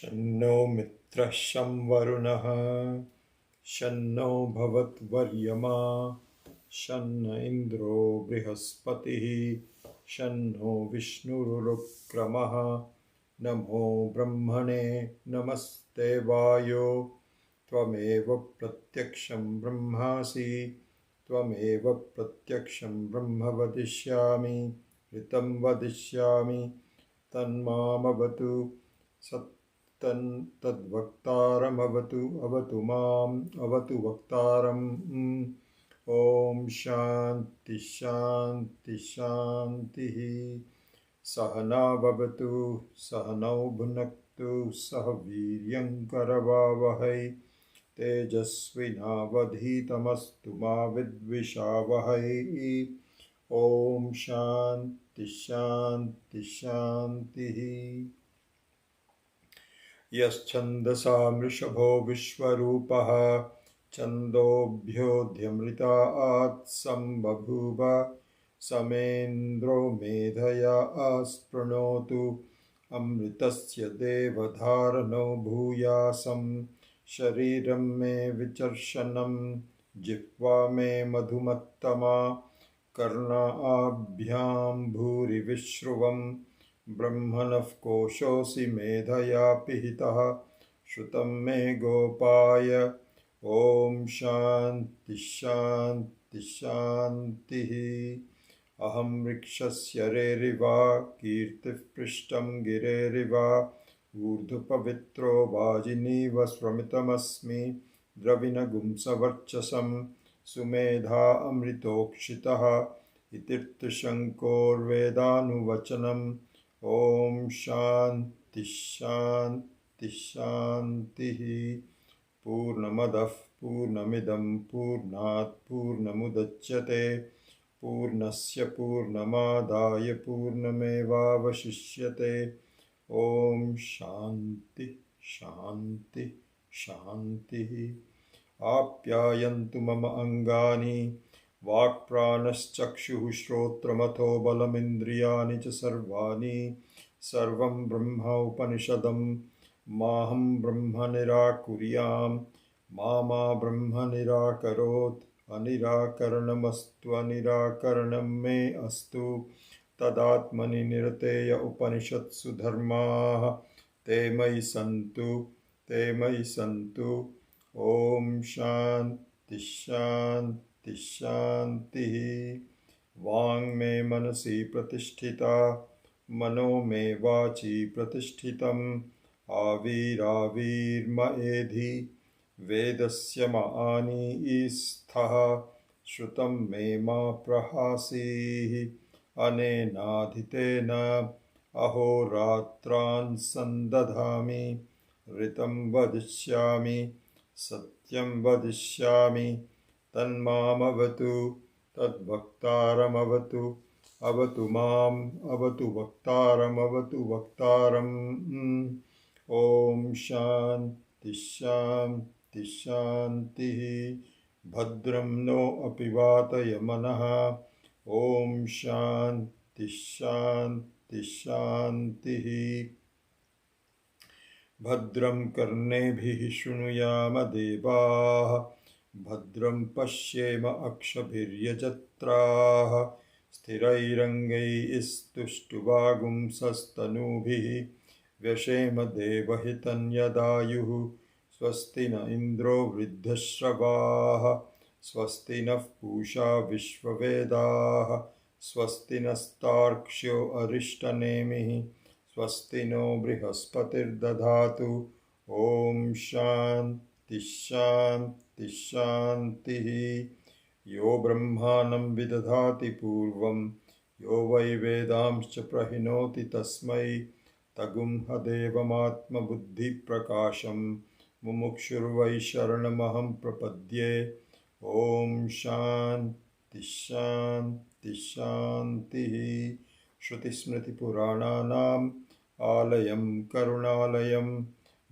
शन्नो मित्रः शं वरुणः शन्नो भवत्वर्यमा शन्न इन्द्रो बृहस्पतिः शन्नो विष्णुरुक्रमः नमो ब्रह्मणे नमस्ते वायो त्वमेव प्रत्यक्षं ब्रह्मासि त्वमेव प्रत्यक्षं ब्रह्म वदिष्यामि ऋतं वदिष्यामि तन्मामवतु तद्वक्तारमवतु अवतु माम् अवतु वक्तारम्। ॐ शान्ति शान्ति शान्तिः। सहना भवतु सहनौ भुनक्तु सह वीर्यं करवावहै तेजस्विनावधीतमस्तु मा विद्विषावहै। ॐ शान्ति शान्ति शान्तिः। यश्छन्दसा मृषभो विश्वरूपः छन्दोभ्योऽध्यमृतात् सम्बभूव समेन्द्रो मेधया आस्पृणोतु अमृतस्य देवधारणो भूयासं शरीरं मे विचर्षणं जिह्वा मे मधुमत्तमा कर्णाभ्यां भूरि विश्रुवम् ब्रह्मणः कोशोऽसि मेधया पिहितः श्रुतं मे गोपाय। ॐ शान्ति शान्ति शान्तिः। अहं वृक्षस्य रेरिवा कीर्तिः पृष्ठं गिरेरिव ऊर्ध्वपवित्रो वाजिनीव स्वमितमस्मि द्रविणगुंसवर्चसं सुमेधा अमृतोक्षितः इतीर्थशङ्कोर्वेदानुवचनम्। ॐ शान्ति शान्ति शान्तिः। पूर्णमदः पूर्णमिदं पूर्णात् पूर्णमुदच्यते पूर्णस्य पूर्णमादाय पूर्णमेवावशिष्यते। ॐ शान्ति शान्ति शान्तिः। आप्यायन्तु मम अङ्गानि वाक्प्राणश्चक्षुः श्रोत्रमथो बलमिन्द्रियाणि च सर्वाणि सर्वं ब्रह्म उपनिषदं माहं ब्रह्म निराकुर्याम् मा ब्रह्म निराकरोत् अनिराकरणमस्तु अनिराकरणं मे अस्तु। तदात्मनि निरतेय उपनिषत्सु धर्माः ते मयि सन्तु। ॐ शान्ति शान्ति शान्तिः। वाङ् मे मनसि प्रतिष्ठिता मनो मे वाचि प्रतिष्ठितम् आविराविर्म एधि वेदस्य मानीस्थः श्रुतं मे मा प्रहासीः अनेनाधितेन अहोरात्रान् सन्दधामि ऋतं वदिष्यामि सत्यं वदिष्यामि तन्मामवतु तद्वक्तारमवतु अवतु माम् अवतु वक्तारमवतु वक्तारम्। ॐ शान्ति शान्ति शान्तिः। भद्रं नो अपि वातय मनः। ॐ शान्ति शान्ति शान्तिः। भद्रं कर्णेभिः शृणुयाम देवाः भद्रं पश्येम अक्षभिर्यजत्राः स्थिरैरङ्गैस्तुष्टुवागुंसस्तनूभिः व्यशेम देवहितं यदायुः। स्वस्ति न इन्द्रो वृद्धश्रवाः स्वस्ति नः पूषा विश्ववेदाः स्वस्ति नस्तार्क्ष्यो अरिष्टनेमिः स्वस्ति नो बृहस्पतिर्दधातु। ॐ शान्ति शान्ति शान्तिः। यो ब्रह्मानं विदधाति पूर्वं यो वै वेदांश्च प्रहिणोति तस्मै तगुंहदेवमात्मबुद्धिप्रकाशं मुमुक्षुर्वै शरणमहं प्रपद्ये। ॐ शान्ति शान्ति शान्तिः। श्रुतिस्मृतिपुराणानाम् आलयं करुणालयं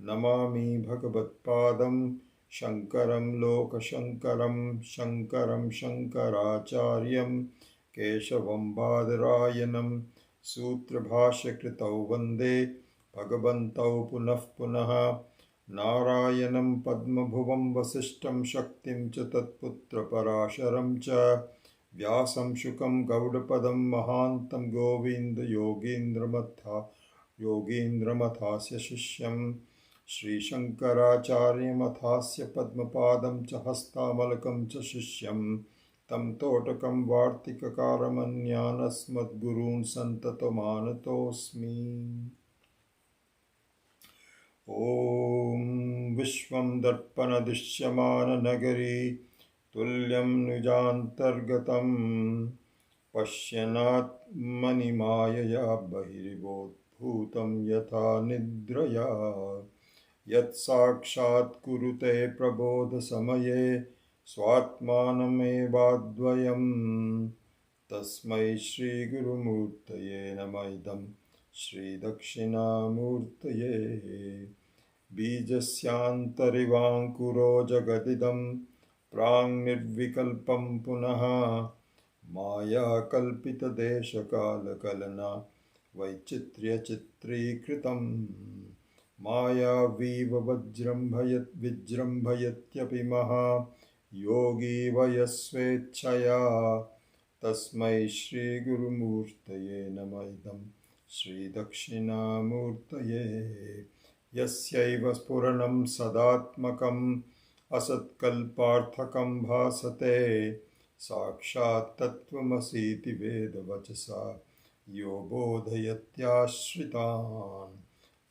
नमामि भगवत्पादं शङ्करं लोकशङ्करं शङ्करं शङ्कराचार्यं केशवं बादरायणं सूत्रभाष्यकृतौ वन्दे भगवन्तौ पुनः पुनः नारायणं पद्मभुवं वसिष्ठं शक्तिं च तत्पुत्रपराशरं च व्यासं शुकं गौडपदं महान्तं योगीन्द्रमथास्य शिष्यं श्रीशङ्कराचार्यमथास्य पद्मपादं च हस्तामलकं च शिष्यं तं तोटकं वार्तिककारमन्यानस्मद्गुरून् सन्ततमानतोऽस्मि। ॐ विश्वं दर्पणदृश्यमाननगरी तुल्यं निजान्तर्गतं पश्यन्नात्मनिमायया बहिर्बोधभूतं यथा निद्रया यत्साक्षात् कुरुते प्रबोधसमये स्वात्मानमेवाद्वयं तस्मै श्रीगुरुमूर्तये नमः। इदं श्रीदक्षिणामूर्तये बीजस्यान्तरिवाङ्कुरो जगदिदं प्राङ्निर्विकल्पं पुनः मायाकल्पितदेशकालकलना वैचित्र्यचित्रीकृतं मायावीव विजृम्भयत्यपि महायोगी वयस्वेच्छया तस्मै श्रीगुरुमूर्तये नमः। इदं श्रीदक्षिणामूर्तये यस्यैव स्फुरणं सदात्मकम् असत्कल्पार्थकं भासते साक्षात् तत्त्वमसीति वेदवचसा यो बोधयत्याश्रितान्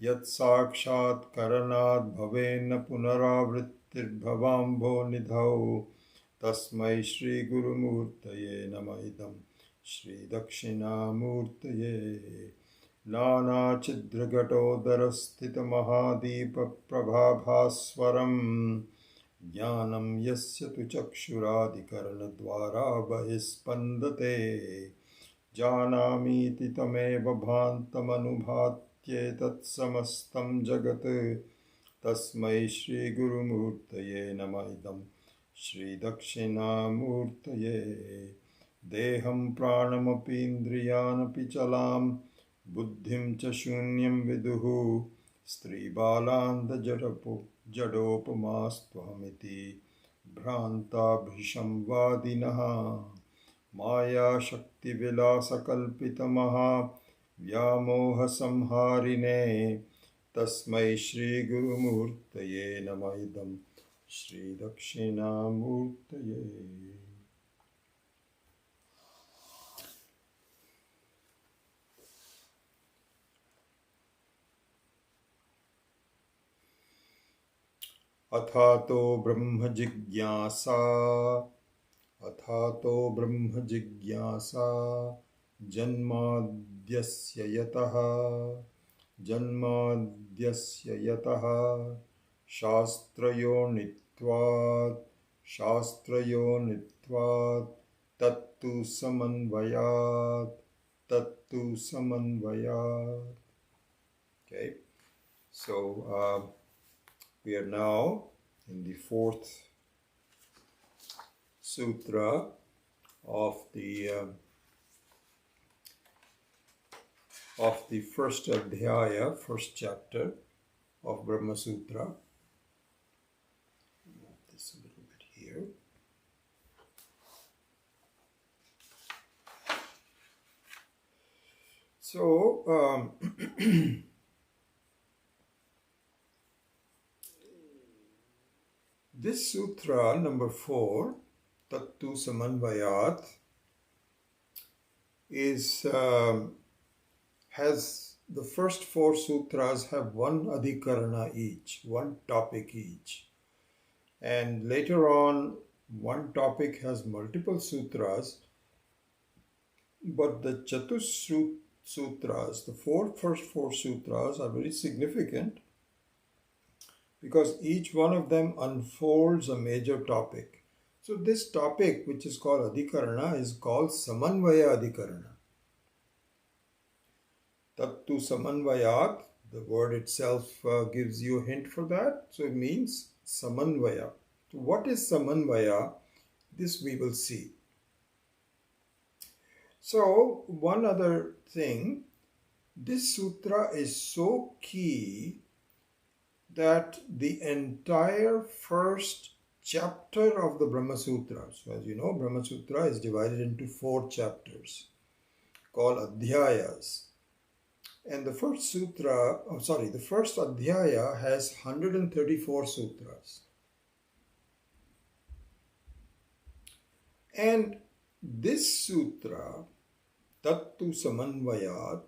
यत्साक्षात्करणाद् भवेन्न पुनरावृत्तिर्भवाम्भोनिधौ तस्मै श्रीगुरुमूर्तये नमः। इदं श्रीदक्षिणामूर्तये नानाच्छिद्रघटोदरस्थितमहादीपप्रभाभास्वरं ज्ञानं यस्य तु चक्षुरादिकरणद्वारा बहिस्पन्दते जानामीति तमेव भान्तमनुभात्येतत्समस्तं जगत् तस्मै श्रीगुरुमूर्तये नमः। इदं श्रीदक्षिणामूर्तये देहं प्राणमपीन्द्रियानपि चलां बुद्धिं च शून्यं विदुः स्त्रीबालान्धजडोपमास्त्वहमिति भ्रान्ताभृशं वादिनः मायाशक्तिविलासकल्पितमहाव्यामोहसंहारिणे तस्मै श्रीगुरुमूर्तये नमः। इदं श्रीदक्षिणामूर्तये। अथातो ब्रह्म जिज्ञासा जन्माद्यस्य यतः शास्त्रयोनित्वात् तत्तु समन्वयात् Okay, so we are now in the fourth sutra of the first adhyaya, first chapter of Brahma Sutra. Move this a little bit here. So this sutra number 4, Tattu Samanvayat, has the first 4 sutras have one adhikarana each, one topic each, and later on one topic has multiple sutras, but the Chatushrut sutras, the first four sutras, are very significant because each one of them unfolds a major topic. So this topic, which is called Adhikarana, is called Samanvaya Adhikarana. Tattu Samanvayat, the word itself gives you a hint for that. So it means Samanvaya. So what is Samanvaya? This we will see. So one other thing, This sutra is so key that the entire first chapter of the Brahma Sutra, so as you know, Brahma Sutra is divided into 4 chapters called Adhyayas. And the first the first Adhyaya has 134 sutras. And this sutra, Tattu Samanvayat,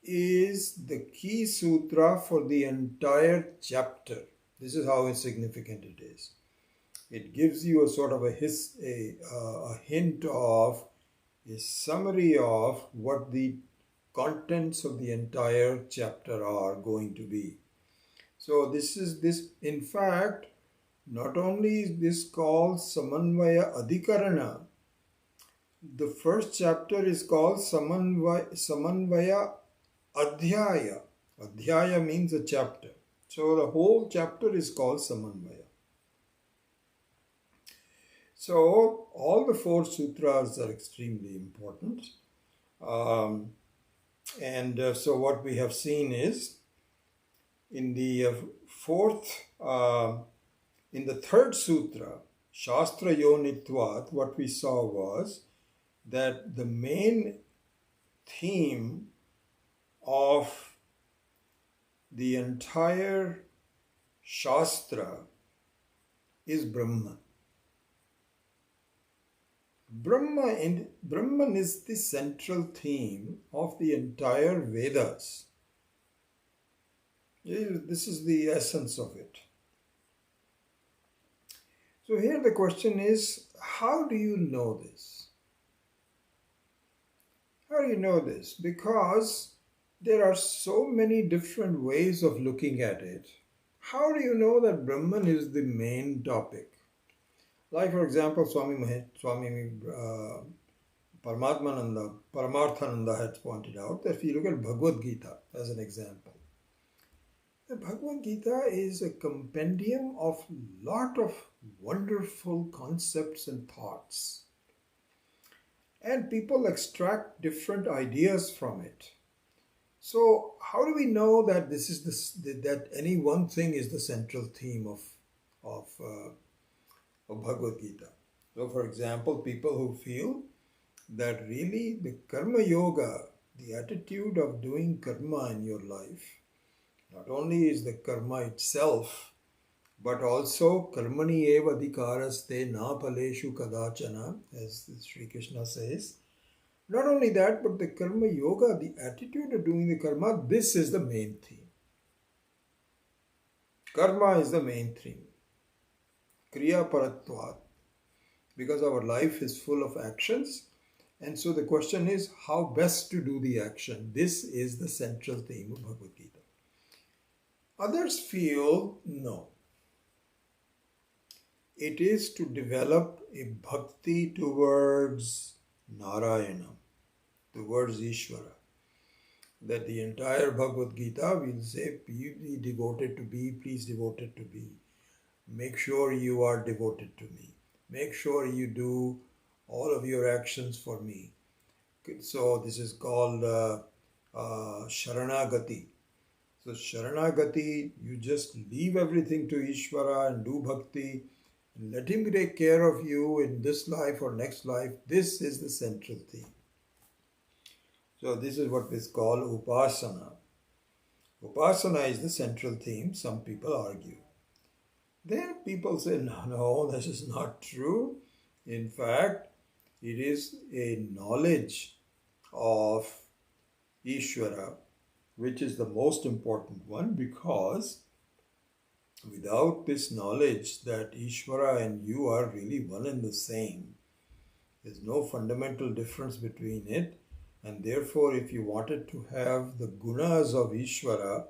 is the key sutra for the entire chapter. This is how significant it is. It gives you a sort of a hint of, a summary of what the contents of the entire chapter are going to be. So in fact, not only is this called Samanvaya Adhikarana, the first chapter is called Samanvaya Adhyaya. Adhyaya means a chapter. So the whole chapter is called Samanvaya. So all the 4 sutras are extremely important. So what we have seen is in the third sutra, Shastra Yonitvat, what we saw was that the main theme of the entire Shastra is Brahman. Brahman is the central theme of the entire Vedas. This is the essence of it. So here the question is, how do you know this? How do you know this? Because there are so many different ways of looking at it. How do you know that Brahman is the main topic? Like, for example, Swami Paramarthananda had pointed out that if you look at Bhagavad Gita as an example, the Bhagavad Gita is a compendium of lot of wonderful concepts and thoughts. And people extract different ideas from it. So how do we know that that any one thing is the central theme of Bhagavad Gita? So for example, people who feel that really the karma yoga, the attitude of doing karma in your life, not only is the karma itself, but also karmani eva adhikaraste na paleshu kadachana, as Sri Krishna says. Not only that, but the karma yoga, the attitude of doing the karma, this is the main theme. Karma is the main theme. Kriya paratvat. Because our life is full of actions. And so the question is, how best to do the action? This is the central theme of Bhagavad Gita. Others feel, no. It is to develop a bhakti towards Narayana, towards Ishvara. That the entire Bhagavad Gita will say, be devoted to me, please devoted to me. Make sure you are devoted to me. Make sure you do all of your actions for me. So this is called Sharanagati. So Sharanagati, you just leave everything to Ishvara and do bhakti and let him take care of you in this life or next life. This is the central theme. So this is what is called Upasana. Upasana is the central theme, some people argue. Then people say, no, this is not true. In fact, it is a knowledge of Ishvara, which is the most important one, because without this knowledge that Ishvara and you are really one and the same, there's no fundamental difference between it. And therefore, if you wanted to have the gunas of Ishvara,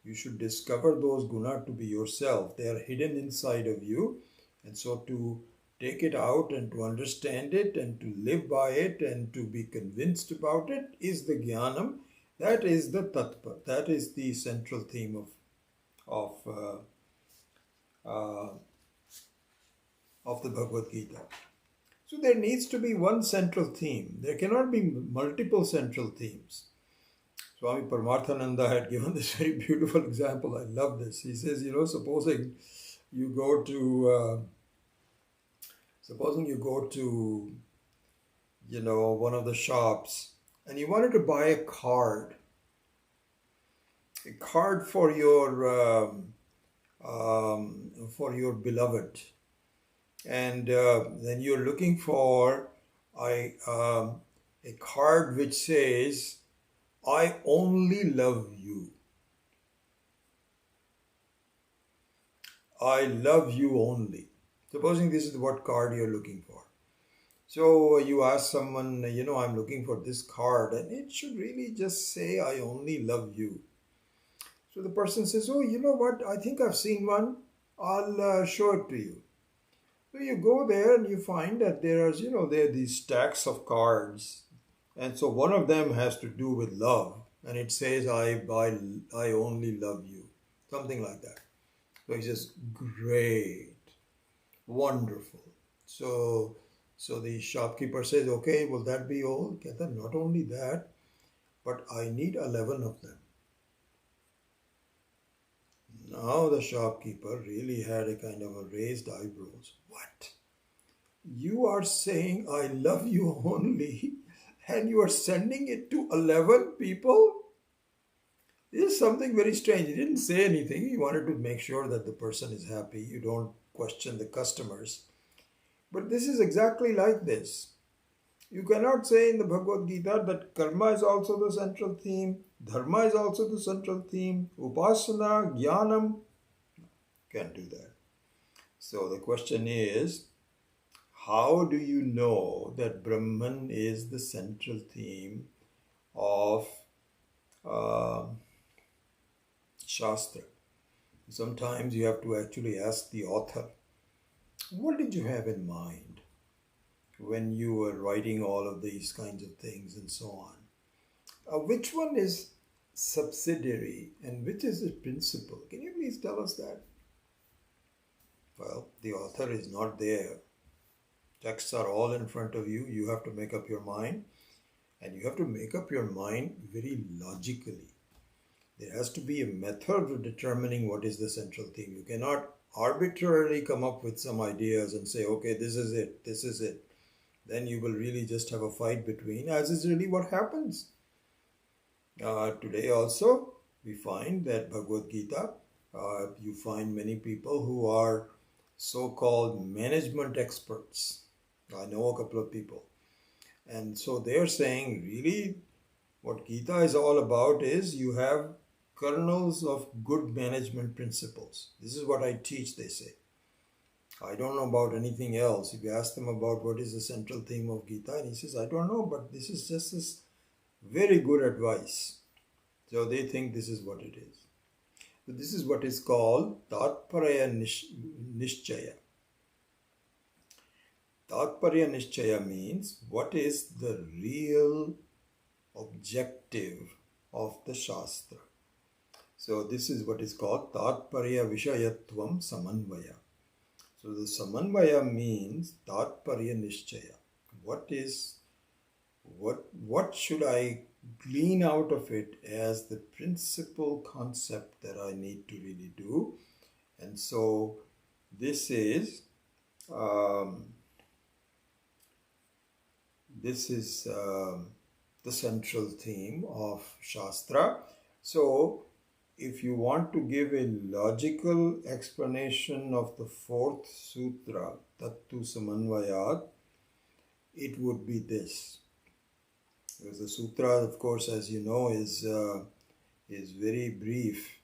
you should discover those gunas to be yourself. They are hidden inside of you. And so to take it out and to understand it and to live by it and to be convinced about it is the jnanam. That is the tattva. That is the central theme of the Bhagavad Gita. So there needs to be one central theme. There cannot be multiple central themes. Swami Paramarthananda had given this very beautiful example. I love this. He says, supposing you go to one of the shops and you wanted to buy a card for your beloved, and then you're looking for a card which says, "I only love you. I love you only." Supposing this is what card you're looking for. So you ask someone, I'm looking for this card, and it should really just say, "I only love you." So the person says, "Oh, you know what? I think I've seen one. I'll show it to you." So you go there and you find that there are these stacks of cards. And so one of them has to do with love. And it says, I only love you. Something like that. So he says, "Great. Wonderful." So the shopkeeper says, "Okay, will that be all?" Not only that, but I need 11 of them. Now the shopkeeper really had a kind of a raised eyebrows. "What? You are saying I love you only, and you are sending it to 11 people? This is something very strange." He didn't say anything. He wanted to make sure that the person is happy. You don't question the customers. But this is exactly like this. You cannot say in the Bhagavad Gita that karma is also the central theme, dharma is also the central theme, upasana, jnanam. Can't do that. So the question is, how do you know that Brahman is the central theme of Shastra? Sometimes you have to actually ask the author, what did you have in mind when you were writing all of these kinds of things and so on? Which one is subsidiary and which is the principal? Can you please tell us that? Well, the author is not there. Texts are all in front of you. You have to make up your mind, and you have to make up your mind very logically. There has to be a method of determining what is the central theme. You cannot arbitrarily come up with some ideas and say, "Okay, this is it, this is it." Then you will really just have a fight between, as is really what happens. Today also, we find that Bhagavad Gita, you find many people who are so-called management experts. I know a couple of people. And so they're saying, really, what Gita is all about is you have kernels of good management principles. This is what I teach, they say. I don't know about anything else. If you ask them about what is the central theme of Gita, and he says, "I don't know, but this is just this very good advice." So they think this is what it is. So this is what is called Tatparya Nishchaya. Tatparya Nishchaya means what is the real objective of the Shastra. So this is what is called Tatparya Vishayatvam Samanvaya. So the Samanvaya means Tatparya Nishchaya. What should I glean out of it as the principal concept that I need to really do? And so this is the central theme of Shastra. So if you want to give a logical explanation of the fourth sutra, Tattu Samanvayat, it would be this. Because the sutra, of course, as you know, is very brief.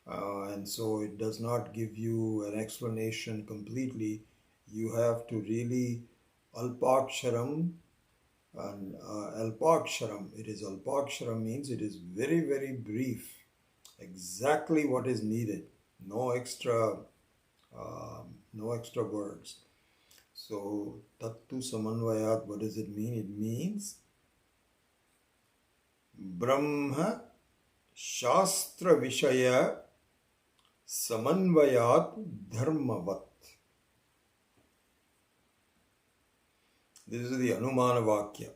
And so it does not give you an explanation completely. You have to really Alpaksharam, and Alpaksharam. It is Alpaksharam means it is very, very brief. Exactly what is needed. No extra words. So Tattu Samanvayat, what does it mean? It means Brahma Shastra Vishaya Samanvayat Dharmavat. This is the Anumana Vakya.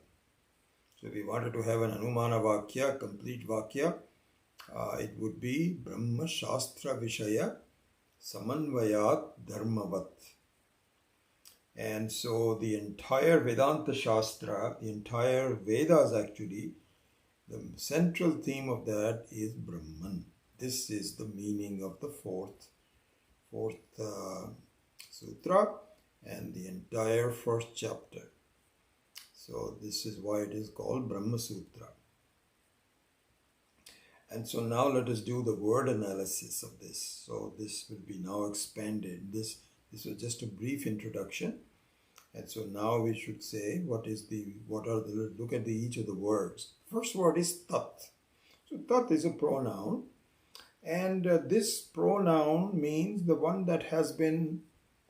So if we wanted to have an Anumana Vakya, complete Vakya, it would be Brahma Shastra Vishaya Samanvayat Dharmavat. And so the entire Vedanta Shastra, the entire Vedas actually, the central theme of that is Brahman. This is the meaning of the fourth sutra and the entire first chapter. So this is why it is called Brahma Sutra. And so now let us do the word analysis of this. So this will be now expanded. This was just a brief introduction. And so now we should say look at each of the words. First word is tat. So tat is a pronoun. And this pronoun means the one that has been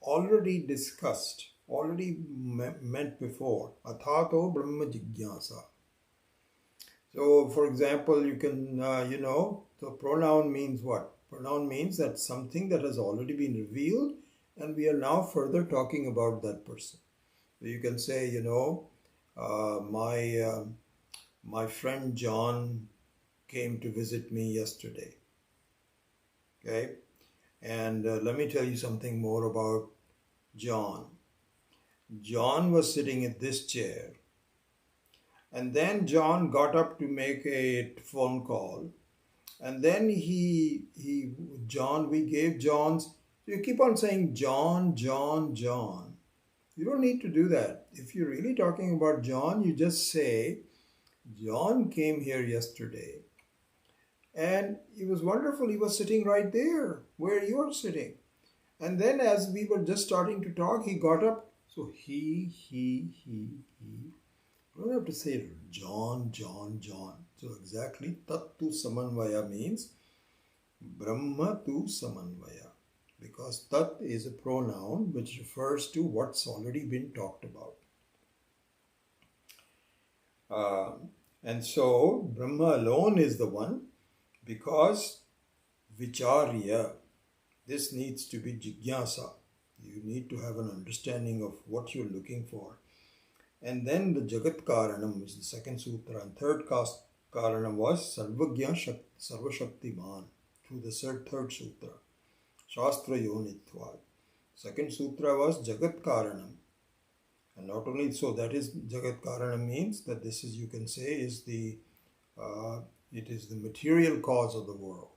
already discussed, already meant before. Athato Brahma Jigyasa. So, for example, you can, the pronoun means what? Pronoun means that something that has already been revealed and we are now further talking about that person. So you can say, my friend John came to visit me yesterday. Okay? And let me tell you something more about John. John was sitting in this chair. And then John got up to make a phone call. And then we gave John's, you keep on saying John, John, John. You don't need to do that. If you're really talking about John, you just say, John came here yesterday. And it was wonderful. He was sitting right there where you are sitting. And then as we were just starting to talk, he got up. So he. You don't have to say John, John, John. So exactly, Tat tu Samanvaya means Brahma tu Samanvaya. Because Tat is a pronoun which refers to what's already been talked about. And so Brahma alone is the one, because Vicharya, this needs to be Jigyasa. You need to have an understanding of what you're looking for. And then the Jagat Karanam is the second sutra, and third Karanam was Sarvagya Sarvashaktiman through the third sutra, Shastra Yonitvad. Second sutra was Jagat Karanam. And not only so, that is Jagat Karanam means that this is, you can say, is it is the material cause of the world.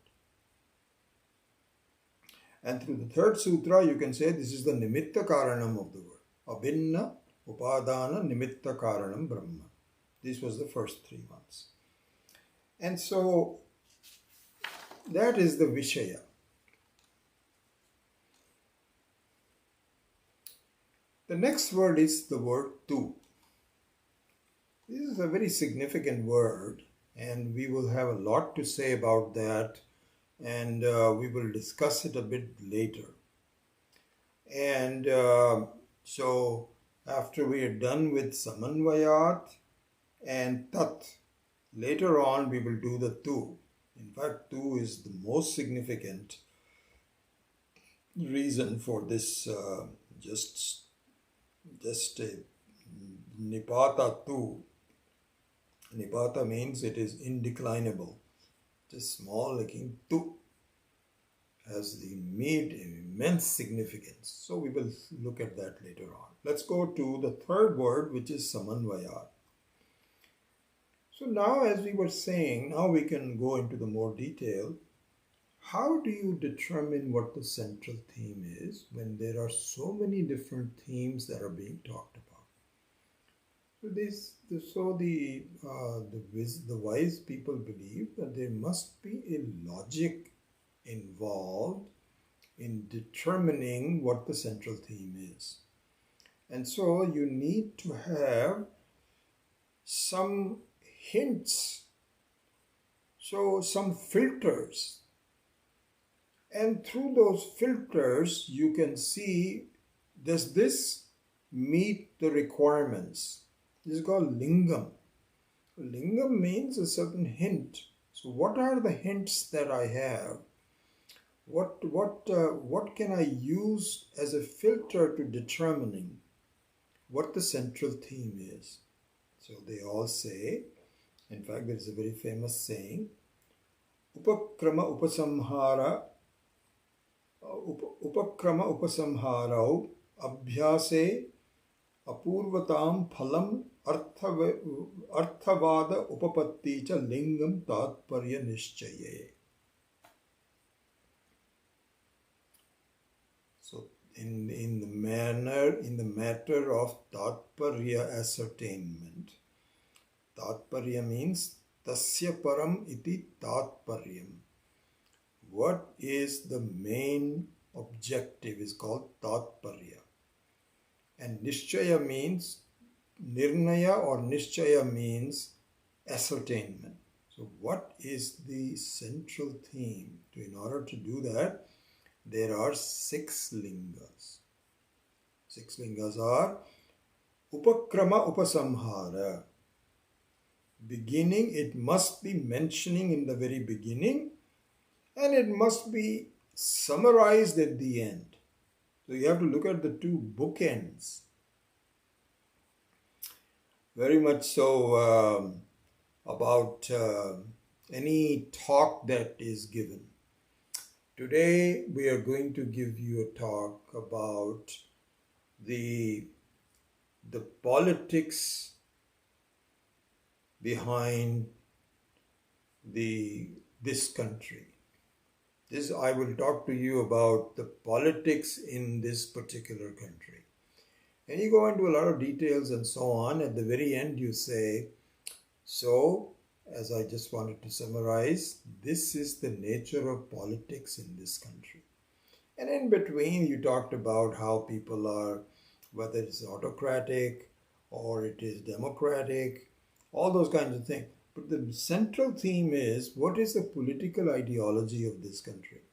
And through the third sutra, you can say this is the Nimitta Karanam of the world. Abhinna Upadana Nimitta Karanam Brahma. This was the first 3 months. And so that is the Vishaya. The next word is the word tu. This is a very significant word, and we will have a lot to say about that, and we will discuss it a bit later. And so after we are done with Samanvayat and Tat, later on we will do the tu. In fact, tu is the most significant reason for this just a Nipata tu. Nipata means it is indeclinable. Just small, like in tu has the immense significance. So we will look at that later on. Let's go to the third word, which is Samanvayat. So now, as we were saying, now we can go into the more detail. How do you determine what the central theme is when there are so many different themes that are being talked about? So the wise people believe that there must be a logic involved in determining what the central theme is. And so you need to have some hints, so some filters. And through those filters, you can see, does this meet the requirements? This is called lingam. Lingam means a certain hint. So what are the hints that I have? What can I use as a filter to determining what the central theme is? So they all say, in fact, there is a very famous saying, Upakrama upasamhara Upakrama upasamharau abhyase apurvatam phalam arthavada upapatti cha lingam tatparya nishchaye. So in the matter of tatparya ascertainment, tatparya means tasya param iti tatparyam. What is the main objective is called tatparya. And nishchaya means, nirnaya or nishchaya means ascertainment. So what is the central theme? In order to do that, there are 6 lingas. 6 lingas are upakrama upasamhara. Beginning, it must be mentioning in the very beginning, and it must be summarized at the end. So you have to look at the 2 bookends. Very much so about any talk that is given. Today we are going to give you a talk about the politics behind this country. I will talk to you about the politics in this particular country. And you go into a lot of details and so on. At the very end you say, so as I just wanted to summarize, this is the nature of politics in this country. And in between you talked about how people are, whether it's autocratic or it is democratic, all those kinds of things. But the central theme is, what is the political ideology of this country?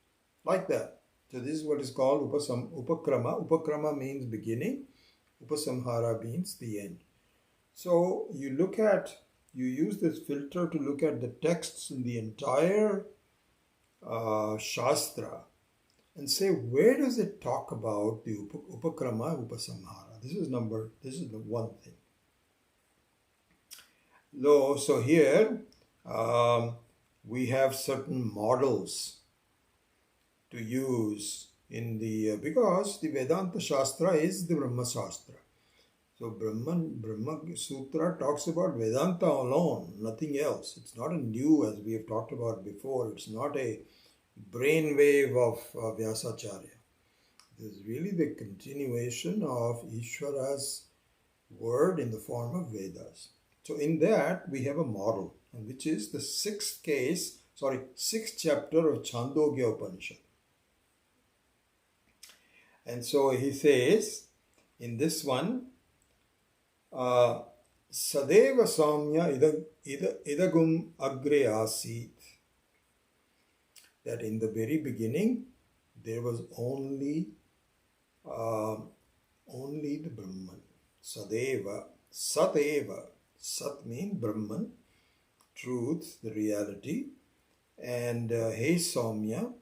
Like that. So this is what is called upakrama. Upakrama means beginning. Upasamhara means the end. So you use this filter to look at the texts in the entire Shastra and say, where does it talk about the upakrama, upasamhara? This is the one thing. So here we have certain models to use in because the Vedanta Shastra is the Brahma Shastra. So Brahma Sutra talks about Vedanta alone, nothing else. It's not a new, as we have talked about before, it's not a brainwave of Vyasacharya. This is really the continuation of Ishvara's word in the form of Vedas. So in that we have a model, which is the 6th chapter of Chandogya Upanishad. And so he says in this one, Sadeva Samya idagum agre asit, that in the very beginning there was only the Brahman. Sadeva, Sateva. Sat means Brahman, truth, the reality. And hey Saumya,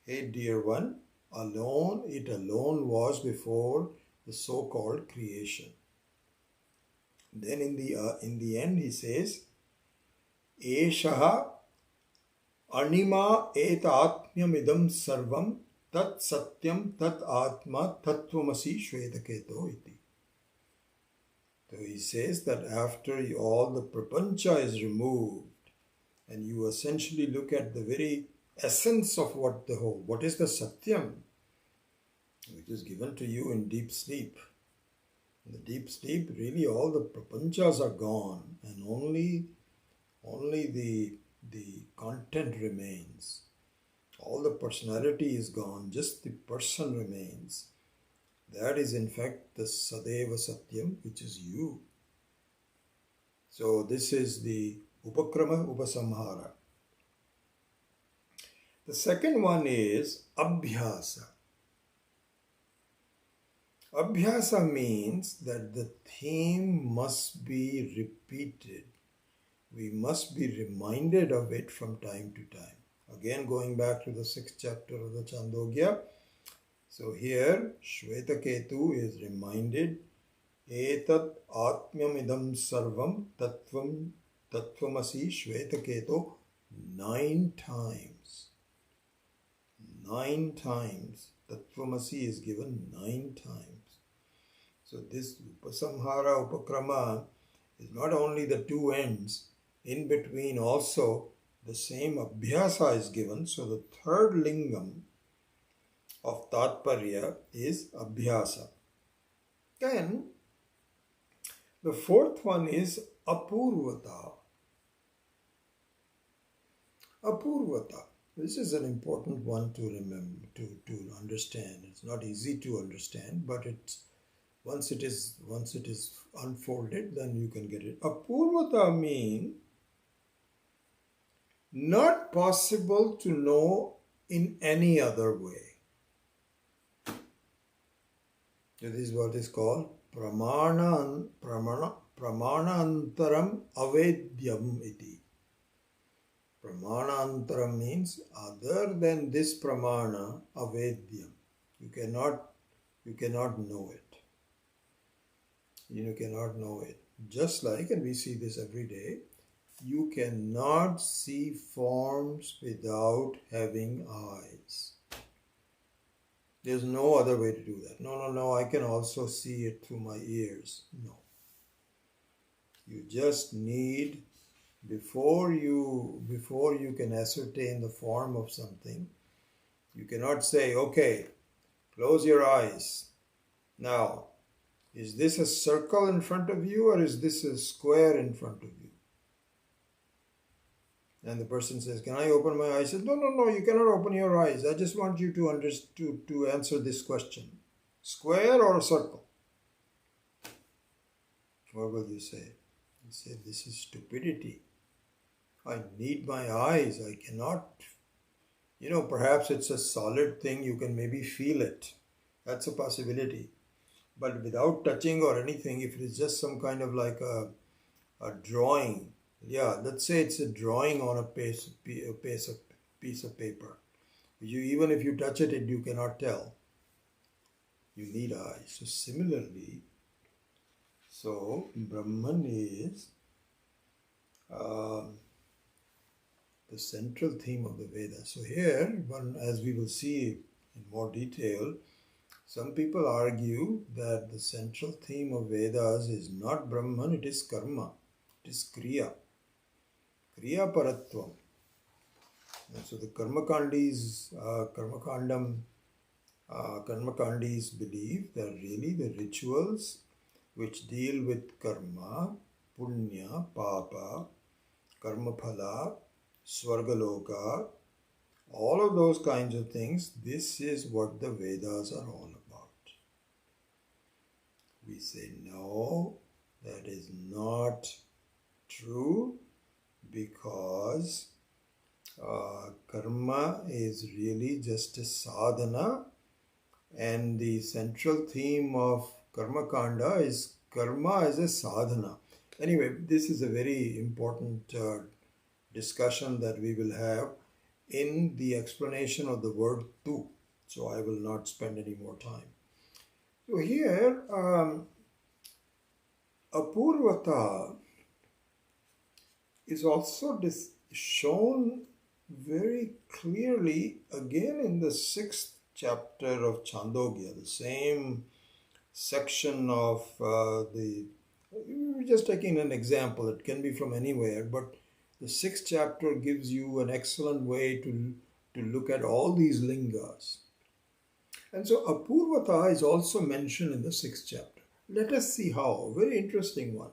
hey dear one, it alone was before the so-called creation. Then in the end he says, Eshaha anima et atmyam idam sarvam tat satyam tat atma tattvamasi shvetaketo iti. So he says that after all the prapancha is removed and you essentially look at the very essence of what is the satyam, which is given to you in deep sleep. In the deep sleep, really all the prapanchas are gone and only the content remains. All the personality is gone, just the person remains. That is in fact the Sadeva Satyam, which is you. So this is the Upakrama Upasamhara. The second one is Abhyasa. Abhyasa means that the theme must be repeated. We must be reminded of it from time to time. Again, going back to the 6th chapter of the Chandogya. So here, Shvetaketu is reminded Etat Atmyamidam Sarvam Tattvamasi Shvetaketo 9 times. 9 times. Tattvamasi is given 9 times. So this Upasamhara Upakrama is not only the two ends, in between also the same abhyasa is given. So the third lingam of Tatparya is abhyasa. Then the fourth one is apurvata. Apurvata. This is an important one to remember, to understand. It's not easy to understand, but once it is unfolded, then you can get it. Apurvata means not possible to know in any other way. This is what is called Pramanantaram Avedyam iti. Pramanantaram means other than this pramana, Avedyam. You cannot know it. You cannot know it. Just like, and we see this every day, you cannot see forms without having eyes. There's no other way to do that. No, I can also see it through my ears. No. You just need, before you can ascertain the form of something, you cannot say, okay, close your eyes. Now, is this a circle in front of you or is this a square in front of you? And the person says, can I open my eyes? I said, no, you cannot open your eyes. I just want you to answer this question. Square or a circle? What will you say? You say, this is stupidity. I need my eyes. I cannot, perhaps it's a solid thing. You can maybe feel it. That's a possibility. But without touching or anything, if it is just some kind of like a drawing, let's say it's a drawing on a piece of paper. Even if you touch it, you cannot tell. You need eyes. So similarly, Brahman is the central theme of the Veda. So here, as we will see in more detail, some people argue that the central theme of Vedas is not Brahman, it is karma, it is kriya. Kriya Paratvam. And so the Karmakandis believe that really the rituals which deal with karma, punya, papa, karma phala, swargaloka, all of those kinds of things, this is what the Vedas are all about. We say no, that is not true, because karma is really just a sadhana, and the central theme of karma kanda is karma as a sadhana. Anyway, this is a very important discussion that we will have in the explanation of the word tu. So I will not spend any more time. So here, apurvata is also shown very clearly again in the 6th chapter of Chandogya, the same section of we're just taking an example, it can be from anywhere, but the 6th chapter gives you an excellent way to look at all these lingas. And so apurvata is also mentioned in the 6th chapter. Let us see how. Very interesting one.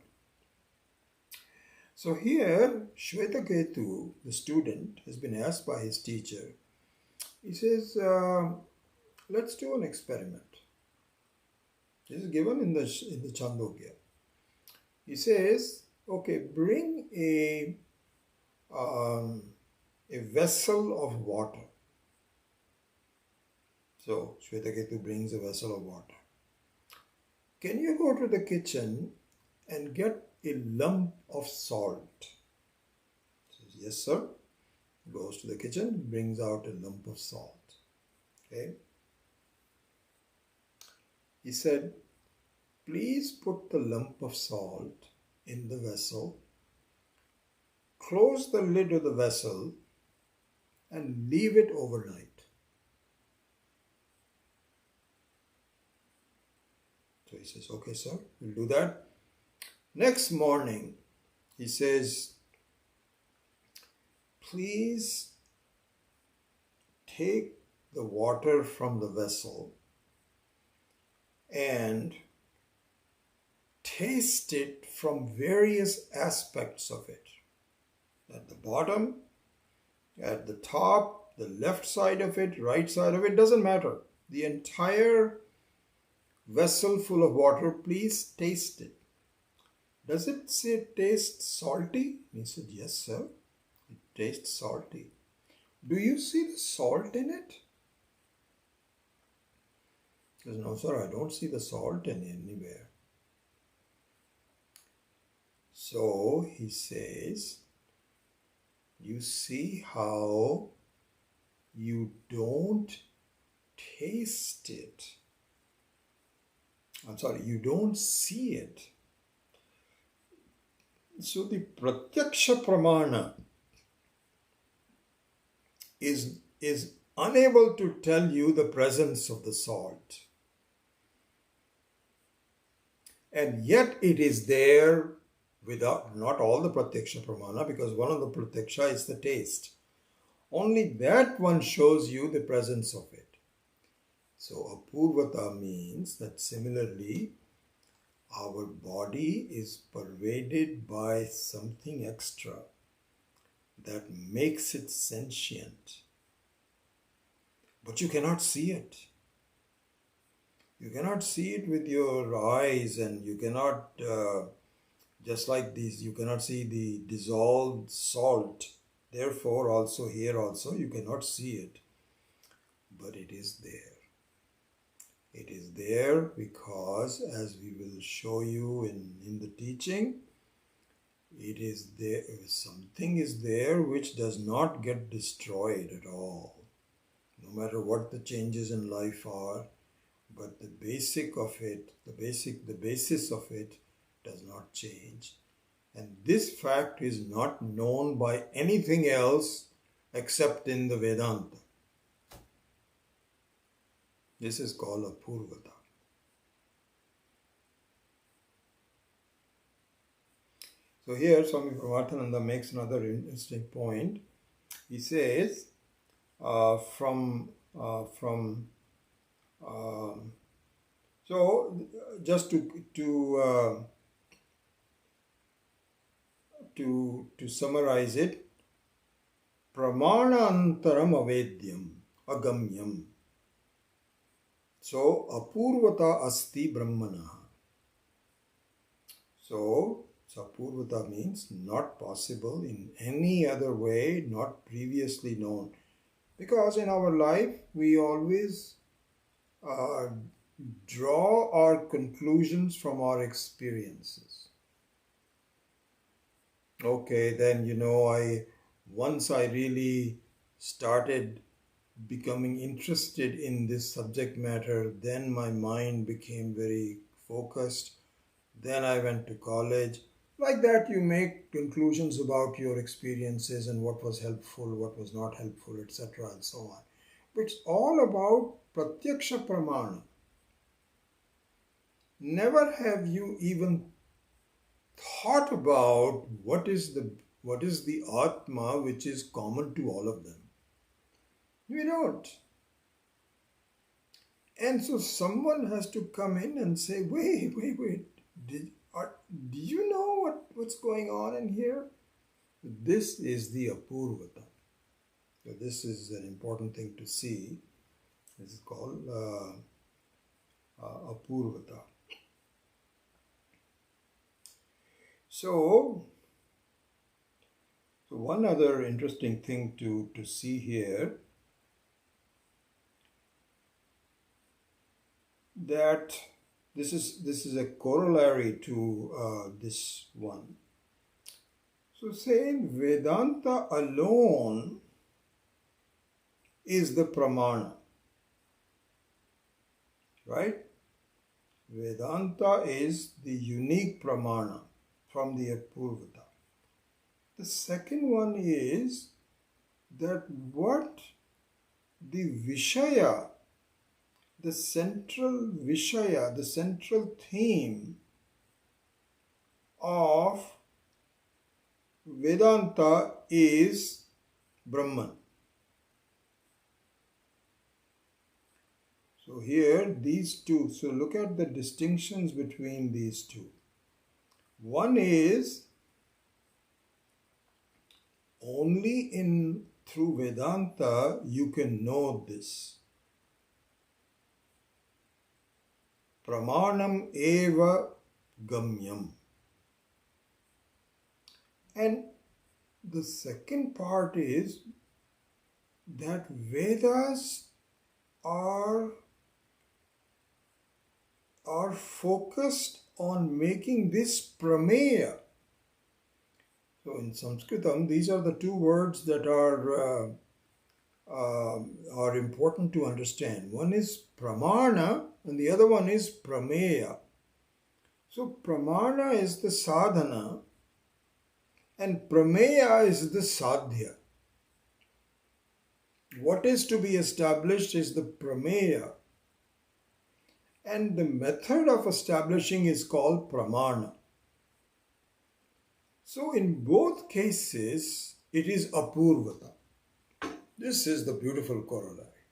So here, Shvetaketu, the student, has been asked by his teacher. He says, let's do an experiment. This is given in the Chandogya. He says, okay, bring a vessel of water. So Shvetaketu brings a vessel of water. Can you go to the kitchen and get a lump of salt? He says, yes, sir. Goes to the kitchen, brings out a lump of salt. Okay. He said, please put the lump of salt in the vessel, close the lid of the vessel, and leave it overnight. So he says, okay, sir, we'll do that. Next morning, he says, please take the water from the vessel and taste it from various aspects of it. At the bottom, at the top, the left side of it, right side of it, doesn't matter. The entire vessel full of water, please taste it. Does it say taste salty? He said, yes, sir. It tastes salty. Do you see the salt in it? He says, no, sir, I don't see the salt in anywhere. So he says, you see how you don't taste it. You don't see it. So the Pratyaksha Pramana is unable to tell you the presence of the salt. And yet it is there without, not all the Pratyaksha Pramana, because one of the Pratyaksha is the taste. Only that one shows you the presence of it. So Apurvata means that similarly, our body is pervaded by something extra that makes it sentient. But you cannot see it. You cannot see it with your eyes, and you cannot, just like these, you cannot see the dissolved salt. Therefore, also here also, you cannot see it. But it is there. It is there because, as we will show you in the teaching, it is there. Something is there which does not get destroyed at all, no matter what the changes in life are. But the basic of it, the basis of it does not change. And this fact is not known by anything else except in the Vedanta. This is called Apurvata. So here Swami Paramahansa makes another interesting point. He says, so just to summarize it, Pramanantaram avedyam agamyam. So Apurvata asti Brahmana. So Apurvata means not possible in any other way, not previously known. Because in our life, we always draw our conclusions from our experiences. Okay, then once I really started becoming interested in this subject matter, then my mind became very focused. Then I went to college. Like that, you make conclusions about your experiences and what was helpful, what was not helpful, etc. and so on. But it's all about Pratyaksha Pramana. Never have you even thought about what is the Atma which is common to all of them. We don't. And so someone has to come in and say, wait. Do you know what's going on in here? This is the Apurvata. So this is an important thing to see. This is called Apurvata. So one other interesting thing to see here, that this is a corollary to this one. So saying Vedanta alone is the pramana, right? Vedanta is the unique pramana from the Apurvata. The second one is that what the Vishaya, the central Vishaya, the central theme of Vedanta is Brahman. So here these two, so look at the distinctions between these two. One is only through Vedanta you can know this. Pramanam eva gamyam. And the second part is that Vedas are focused on making this prameya. So in Sanskritam, these are the two words that are important to understand. One is pramana and the other one is prameya. So pramana is the sadhana and prameya is the sadhya. What is to be established is the prameya, and the method of establishing is called pramana. So in both cases, it is apurvata. This is the beautiful corollary.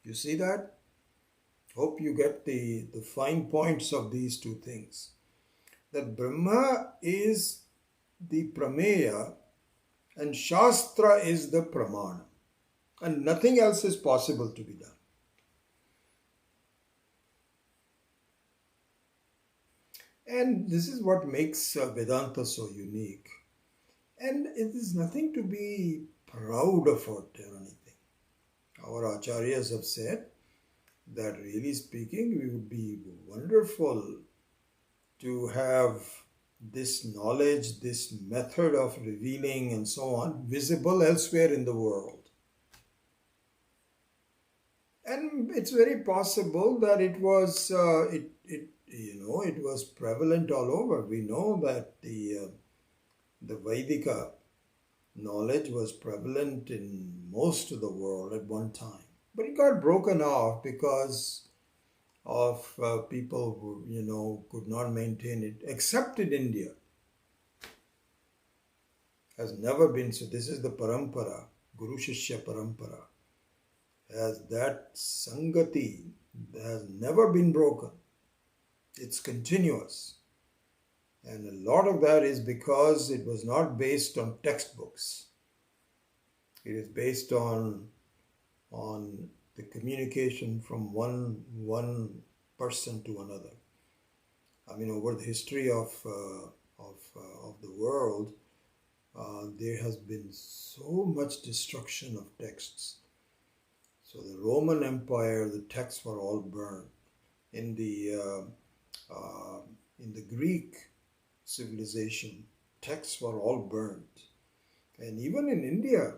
You see that? Hope you get the fine points of these two things. That Brahma is the prameya and Shastra is the pramana. And nothing else is possible to be done. And this is what makes Vedanta so unique. And it is nothing to be proud of it or anything. Our acharyas have said that really speaking, we would be wonderful to have this knowledge, this method of revealing and so on, visible elsewhere in the world. And it's very possible that it was it was prevalent all over. We know that the Vedika knowledge was prevalent in most of the world at one time, but it got broken off because of people who could not maintain it, except in India. Has never been so. This is the parampara, Guru Shishya parampara. As that sangati has never been broken. It's continuous. And a lot of that is because it was not based on textbooks. It is based on the communication from one person to another. I mean, over the history of the world, there has been so much destruction of texts. So the Roman Empire, the texts were all burned. In the Greek civilization, texts were all burnt. And even in India,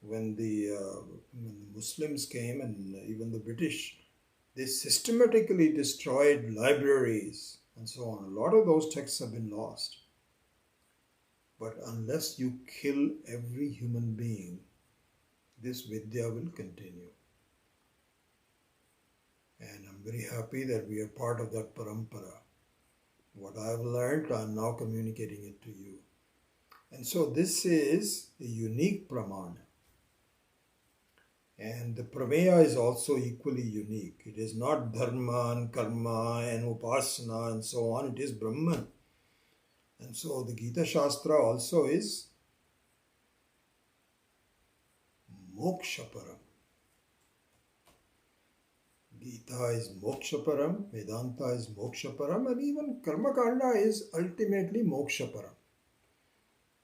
when the Muslims came and even the British, they systematically destroyed libraries and so on. A lot of those texts have been lost. But unless you kill every human being, this Vidya will continue. And I'm very happy that we are part of that parampara. What I've learned, I'm now communicating it to you. And so this is a unique pramana. And the prameya is also equally unique. It is not dharma and karma and upasana and so on. It is Brahman. And so the Gita Shastra also is mokshaparam. Gita is mokshaparam, Vedanta is mokshaparam, and even Karmakanda is ultimately mokshaparam.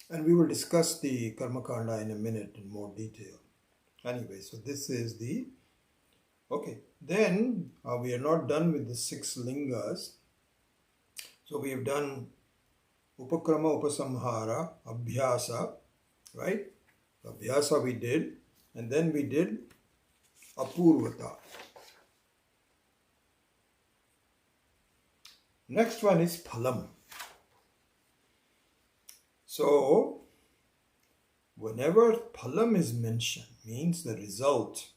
And we will discuss the Karmakanda in a minute in more detail. Anyway, so this is the... Okay, then we are not done with the 6 lingas. So we have done Upakrama, Upasamhara, Abhyasa, right? Abhyasa we did, and then we did Apurvata. Next one is phalam. So, whenever phalam is mentioned, means the result,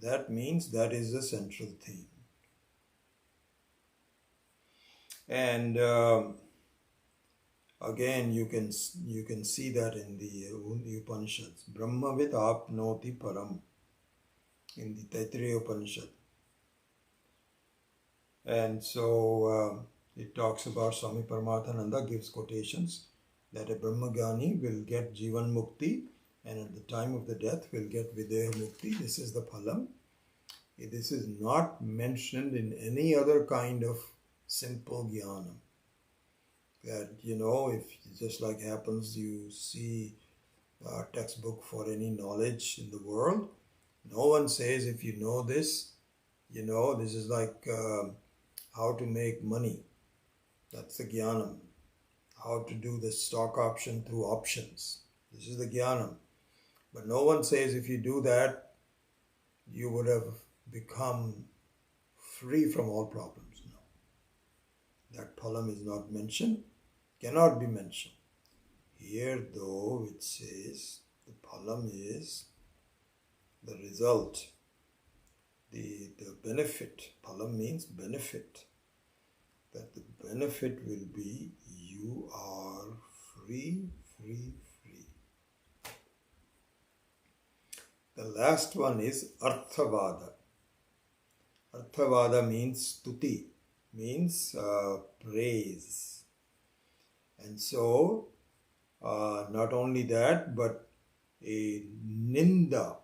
that means that is the central theme. And again, you can see that in the Upanishads. Brahmavid apnoti param in the Taittiriya Upanishad. And so it talks about Swami Paramathananda gives quotations that a Brahmagani will get Jivan Mukti and at the time of the death will get Videha Mukti. This is the phalam. This is not mentioned in any other kind of simple jnana. That, if just like happens, you see a textbook for any knowledge in the world, no one says if you know this, this is like how to make money. That's the jnanam. How to do the stock option through options. This is the jnanam. But no one says if you do that, you would have become free from all problems. No. That phalam is not mentioned, cannot be mentioned. Here though it says the phalam is the result, the benefit. Phalam means benefit. That the benefit will be you are free. The last one is Arthavada. Arthavada means stuti, means praise. And so, not only that, but a ninda,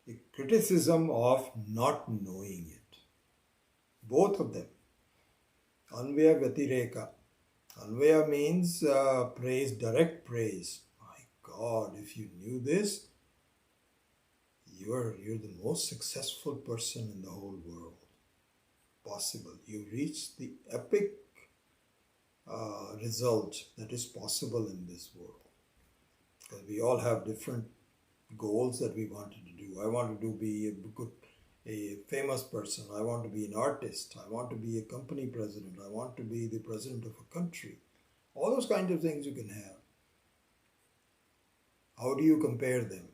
a criticism of not knowing it. Both of them. Anvaya Vyatireka. Anvaya means praise, direct praise. My God, if you knew this, you're the most successful person in the whole world. Possible. You reach the epic result that is possible in this world. Because we all have different goals that we wanted to do. I wanted to be a famous person. I want to be an artist. I want to be a company president. I want to be the president of a country. All those kinds of things you can have. How do you compare them?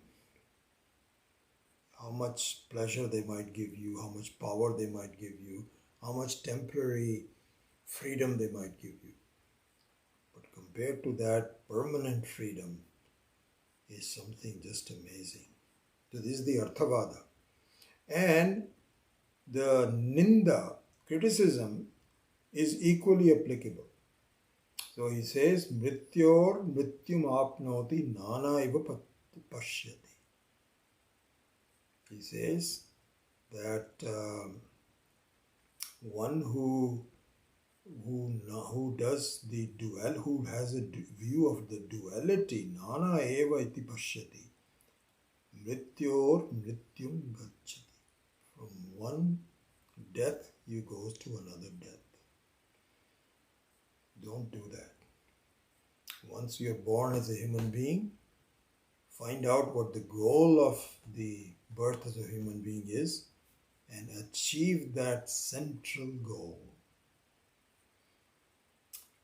How much pleasure they might give you, how much power they might give you, how much temporary freedom they might give you. But compared to that, permanent freedom is something just amazing. So this is the Arthavada. And the Ninda, criticism, is equally applicable. So he says, Mrityor mrityum apnoti nana iva pashyati. He says that one who does the dual, who has a view of the duality, nana eva iti pashyati, mrityor mrityum gacchati. From one death you go to another death. Don't do that. Once you are born as a human being, find out what the goal of the birth as a human being is and achieve that central goal.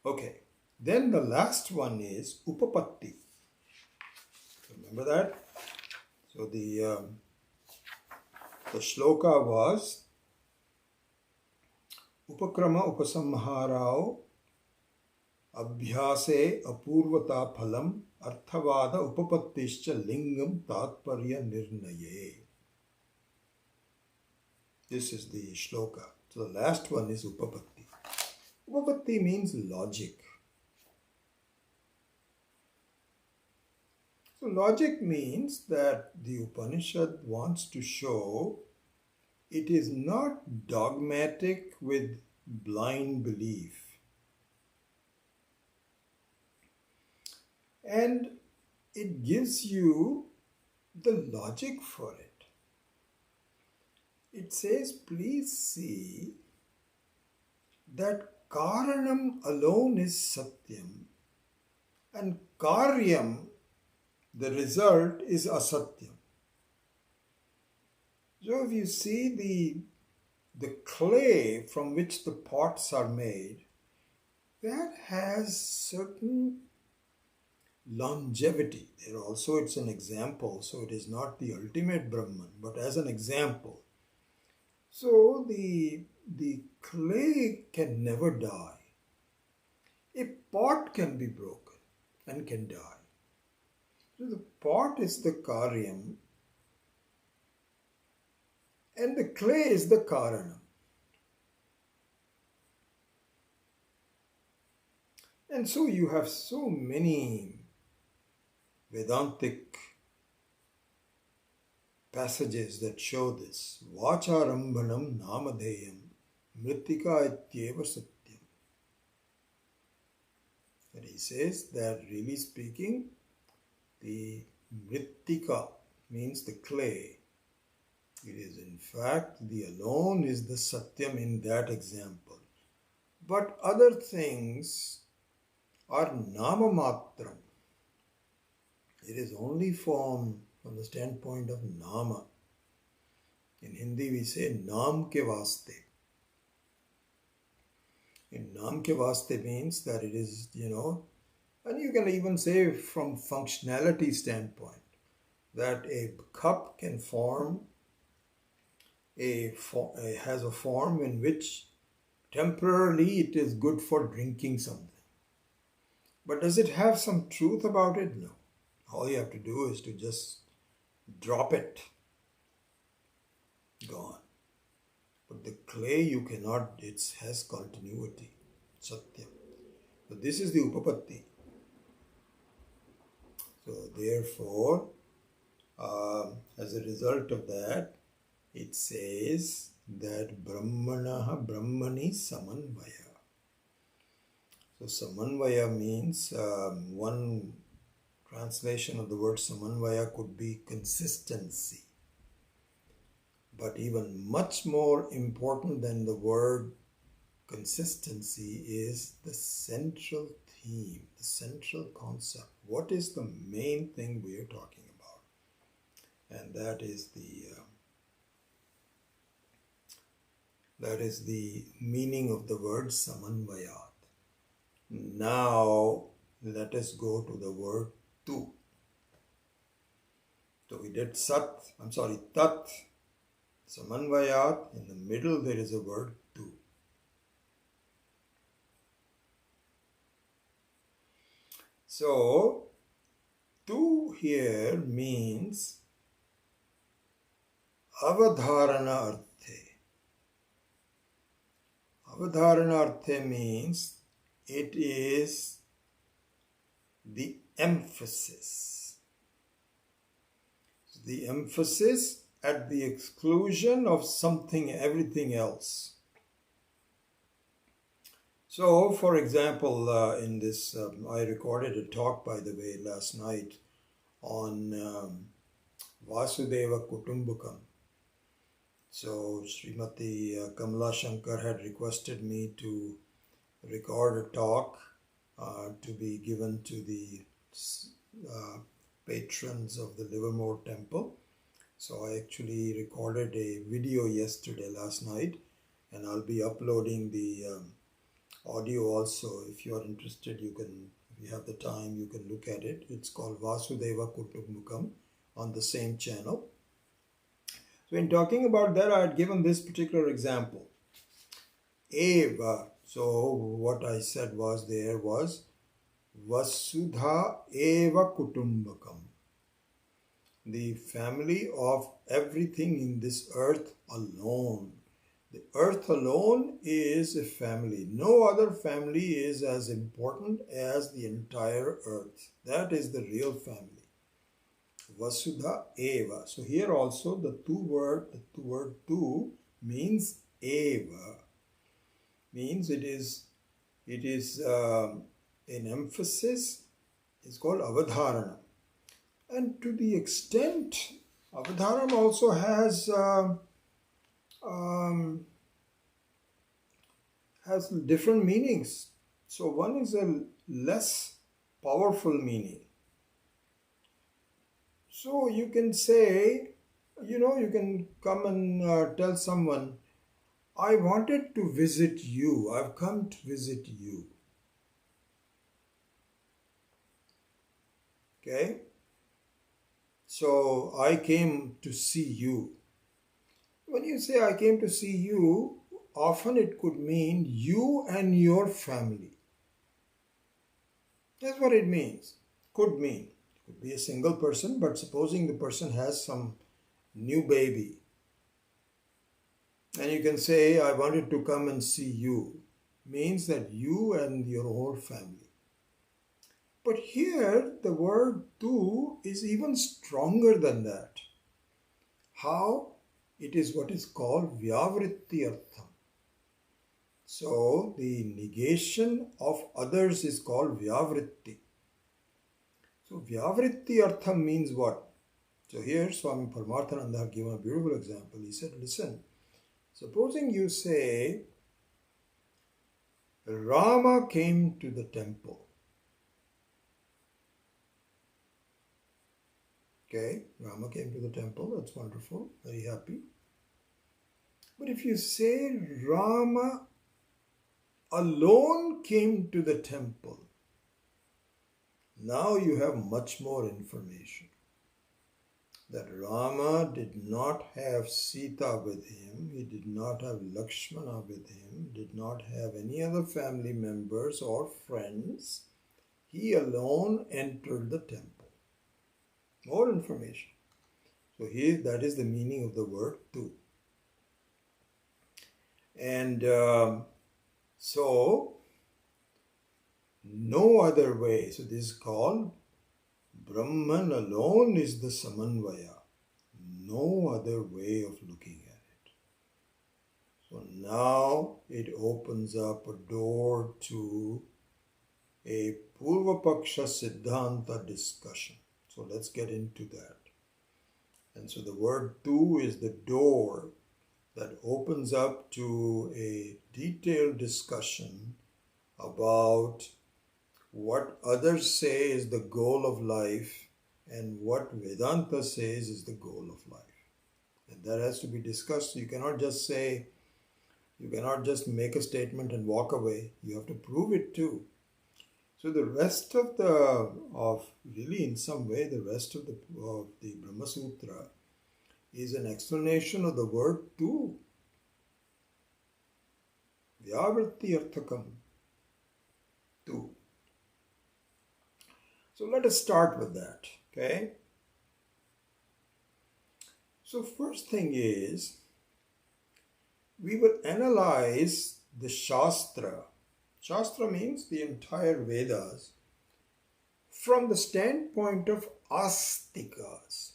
Okay, then the last one is upapatti. Remember that? So the shloka was Upakrama upasamharao abhyase apurvata phalam arthavada upapattischa lingam tatparya nirnaye. This is the shloka. So the last one is upapatti. Upapatti means logic. So logic means that the Upanishad wants to show it is not dogmatic with blind belief. And it gives you the logic for it. It says, please see that Karanam alone is Satyam and Karyam, the result, is Asatyam. So if you see the clay from which the pots are made, that has certain longevity. There also it's an example, so it is not the ultimate Brahman, but as an example. So the clay can never die. A pot can be broken and can die. So the pot is the karyam and the clay is the karanam. And so you have so many Vedantic passages that show this. Vacharambanam namadeyam mritika ityeva satyam. And he says that really speaking, the mritika means the clay. It is in fact the alone is the satyam in that example. But other things are namamatram. It is only from the standpoint of nama. In Hindi we say naam ke vaste. In naam ke vaste means that it is, and you can even say from functionality standpoint that a cup can form has a form in which temporarily it is good for drinking something. But does it have some truth about it? No. All you have to do is to just drop it. Gone. But the clay you cannot, it has continuity. Satyam. So this is the Upapatti. So therefore, as a result of that, it says that Brahmanaha Brahmani Samanvaya. So Samanvaya means one translation of the word Samanvaya could be consistency. But even much more important than the word consistency is the central theme, the central concept. What is the main thing we are talking about? And that is the meaning of the word Samanvayat. Now let us go to the word tu. So we did tat, Samanvayat. In the middle there is a word tu. So tu here means avadharana arthe. Avadharana arthe means it is the emphasis. The emphasis at the exclusion of everything else. So, for example, in this, I recorded a talk, by the way, last night on Vasudeva Kutumbakam. So, Srimati Kamala Shankar had requested me to record a talk to be given to the patrons of the Livermore Temple. So I actually recorded a video last night, and I'll be uploading the audio also. If you are interested, if you have the time, you can look at it. It's called Vasudeva Kutumbakam on the same channel. So in talking about that, I had given this particular example. Eva. So what I said was Vasudha Eva Kutumbakam. The family of everything in this earth alone. The earth alone is a family. No other family is as important as the entire earth. That is the real family. Vasudha Eva. So here also the word tu means Eva. Means it is an emphasis. It's called avadharana. And to the extent, avadharana also has different meanings. So one is a less powerful meaning. So you can say, you can come and tell someone, I wanted to visit you. I've come to visit you. Okay? So I came to see you. When you say I came to see you, often it could mean you and your family. That's what it means. Could mean. Could be a single person, but supposing the person has some new baby. And you can say, I wanted to come and see you. Means that you and your whole family. But here, the word tu is even stronger than that. How? It is what is called vyavritti artham. So, the negation of others is called vyavritti. So, vyavritti artham means what? So, here Swami Paramarthananda has given a beautiful example. He said, listen, supposing you say, Rama came to the temple. Okay, Rama came to the temple, that's wonderful, very happy. But if you say Rama alone came to the temple, now you have much more information. That Rama did not have Sita with him, he did not have Lakshmana with him, did not have any other family members or friends. He alone entered the temple. More information. So here, that is the meaning of the word tu. And so, no other way. So this is called Brahman alone is the samanvaya. No other way of looking at it. So now it opens up a door to a Purvapaksha Siddhanta discussion. So let's get into that. And so the word tu is the door that opens up to a detailed discussion about what others say is the goal of life and what Vedanta says is the goal of life. And that has to be discussed. You cannot just say, you cannot just make a statement and walk away. You have to prove it too. So the rest of really in some way, the rest of the Brahma Sutra is an explanation of the word tu. Vyavritti arthakam. Tu. So let us start with that. Okay? So first thing is, we will analyze the Shastra. Shastra means the entire Vedas from the standpoint of astikas.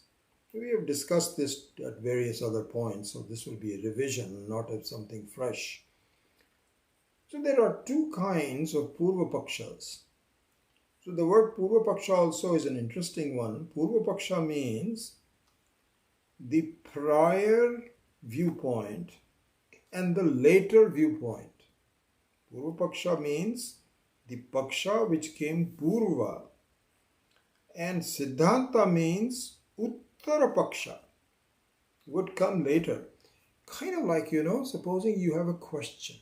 We have discussed this at various other points, so this will be a revision, not of something fresh. So there are two kinds of Purvapakshas. So the word Purvapaksha also is an interesting one. Purvapaksha means the prior viewpoint and the later viewpoint. Purvapaksha means the paksha which came Purva, and Siddhanta means Uttara Paksha, would come later. Kind of like, supposing you have a question.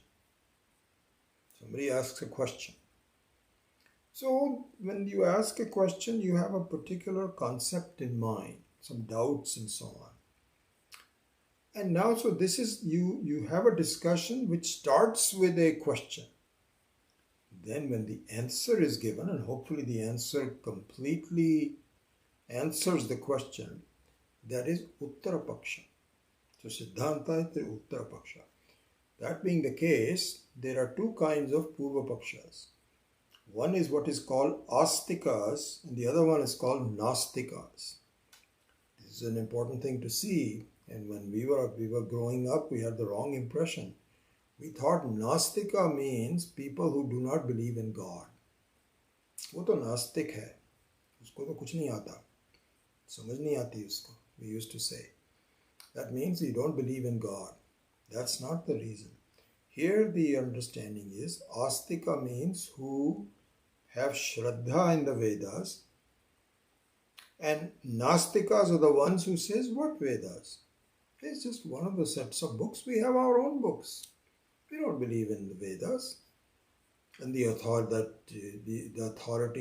Somebody asks a question. So when you ask a question, you have a particular concept in mind, some doubts and so on. And now, so this is, you have a discussion which starts with a question. Then when the answer is given, and hopefully the answer completely answers the question, that is Uttara Paksha. So Siddhanta is the Uttara Paksha. That being the case, there are two kinds of Purva Pakshas. One is what is called Astikas, and the other one is called Nastikas. This is an important thing to see. And when we were growing up, we had the wrong impression. We thought Nastika means people who do not believe in God. वो तो नास्तिक है, उसको तो कुछ नहीं आता, समझ नहीं आती उसको. We used to say. That means you don't believe in God. That's not the reason. Here the understanding is Astika means who have Shraddha in the Vedas, and Nastikas are the ones who says what Vedas? It's just one of the sets of books. We have our own books. We don't believe in the Vedas and the authority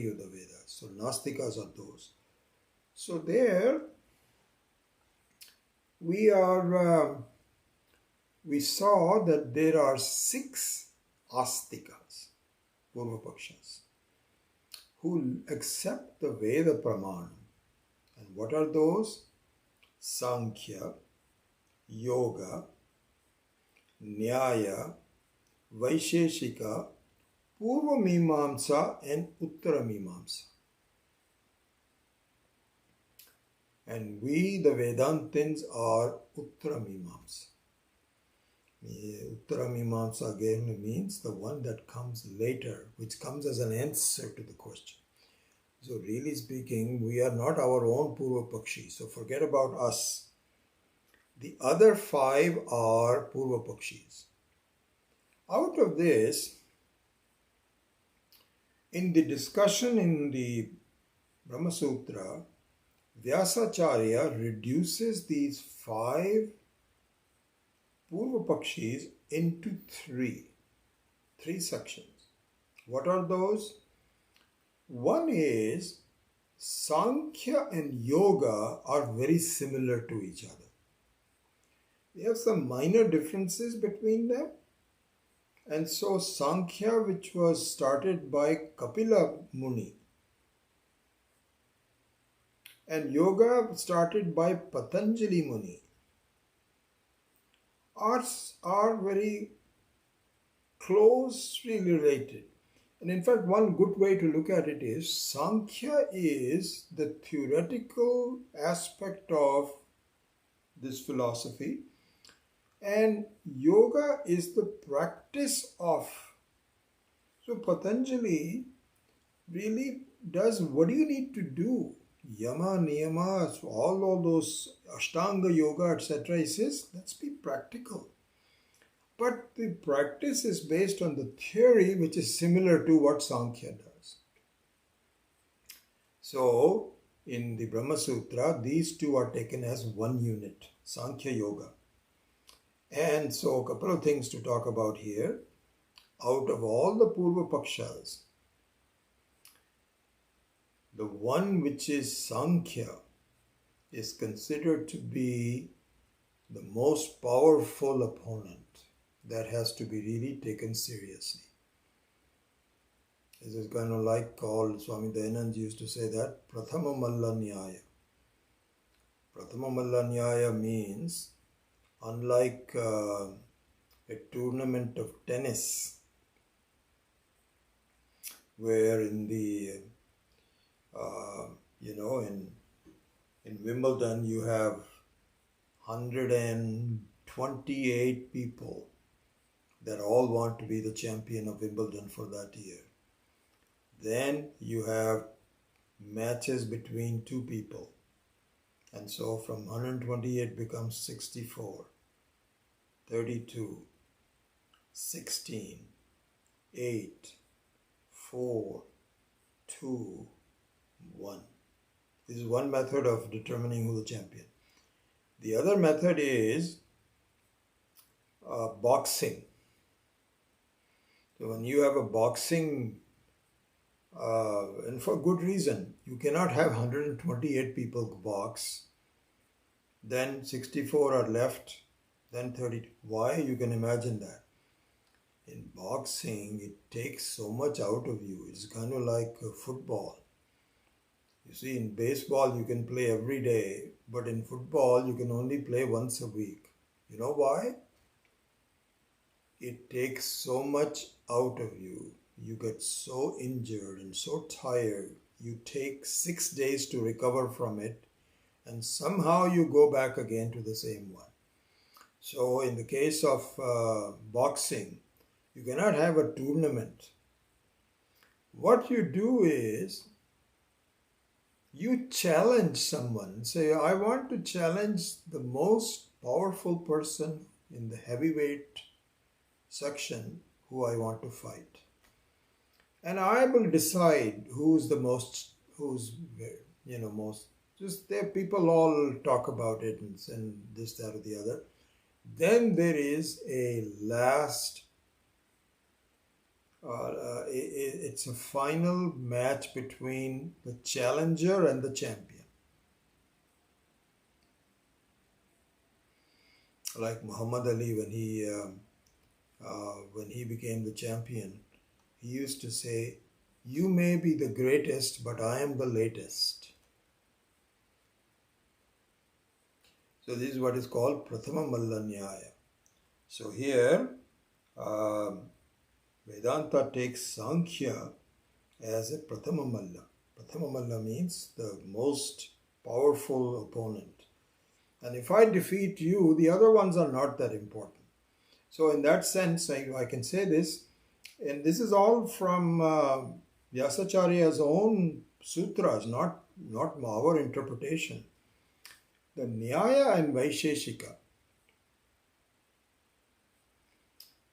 of the Vedas. So Nastikas are those. So there we saw that there are 6 astikas, Purvapakshas, who accept the Veda Praman. And what are those? Sankhya, Yoga, Nyaya, Vaisheshika, Purva Mimamsa and Uttara Mimamsa. And we, the Vedantins, are Uttara Mimamsa. Uttara Mimamsa again means the one that comes later, which comes as an answer to the question. So really speaking, we are not our own Purva Pakshi, so forget about us. The other 5 are Purva Pakshis. Out of this, in the discussion in the Brahma Sutra, Vyasacharya reduces these 5 Purva Pakshis into 3 sections. What are those? One is Sankhya and Yoga are very similar to each other. They have some minor differences between them. And so Sankhya, which was started by Kapila Muni, and Yoga started by Patanjali Muni, are very closely related. And in fact, one good way to look at it is Sankhya is the theoretical aspect of this philosophy, and Yoga is the practice of. So Patanjali really does, what do you need to do? Yama, Niyama, all those Ashtanga Yoga, etc. He says, let's be practical. But the practice is based on the theory which is similar to what Sankhya does. So, in the Brahma Sutra, these two are taken as one unit, Sankhya Yoga. And so, a couple of things to talk about here. Out of all the Purva Pakshas, the one which is Sankhya is considered to be the most powerful opponent that has to be really taken seriously. This is kind of like called, Swami Dayanand used to say that, Prathamamalanya. Prathamamalanya means, unlike a tournament of tennis, where in the, in Wimbledon you have 128 people that all want to be the champion of Wimbledon for that year. Then you have matches between 2 people. And so from 128 becomes 64, 32, 16, 8, 4, 2, 1. This is one method of determining who the champion. The other method is boxing. So when you have a boxing, and for good reason, you cannot have 128 people box, then 64 are left, then 30. Why? You can imagine that. In boxing, it takes so much out of you. It's kind of like football. You see, in baseball, you can play every day, but in football, you can only play once a week. You know why? It takes so much out of you. You get so injured and so tired. You take 6 days to recover from it, and somehow you go back again to the same one. So in the case of boxing, you cannot have a tournament. What you do is, you challenge someone. Say, I want to challenge the most powerful person in the heavyweight section who I want to fight. And I will decide who's the most, just there people all talk about it and this, that, or the other. Then there is a last, it's a final match between the challenger and the champion. Like Muhammad Ali, when he became the champion, he used to say, "You may be the greatest, but I am the latest." So this is what is called Prathamamalanya. So here, um, Vedanta takes Sankhya as a Prathamamalla. Prathamamalla means the most powerful opponent. And if I defeat you, the other ones are not that important. So in that sense, I can say this, and this is all from Vyasacharya's own sutras, not our interpretation. The Nyaya and Vaisheshika,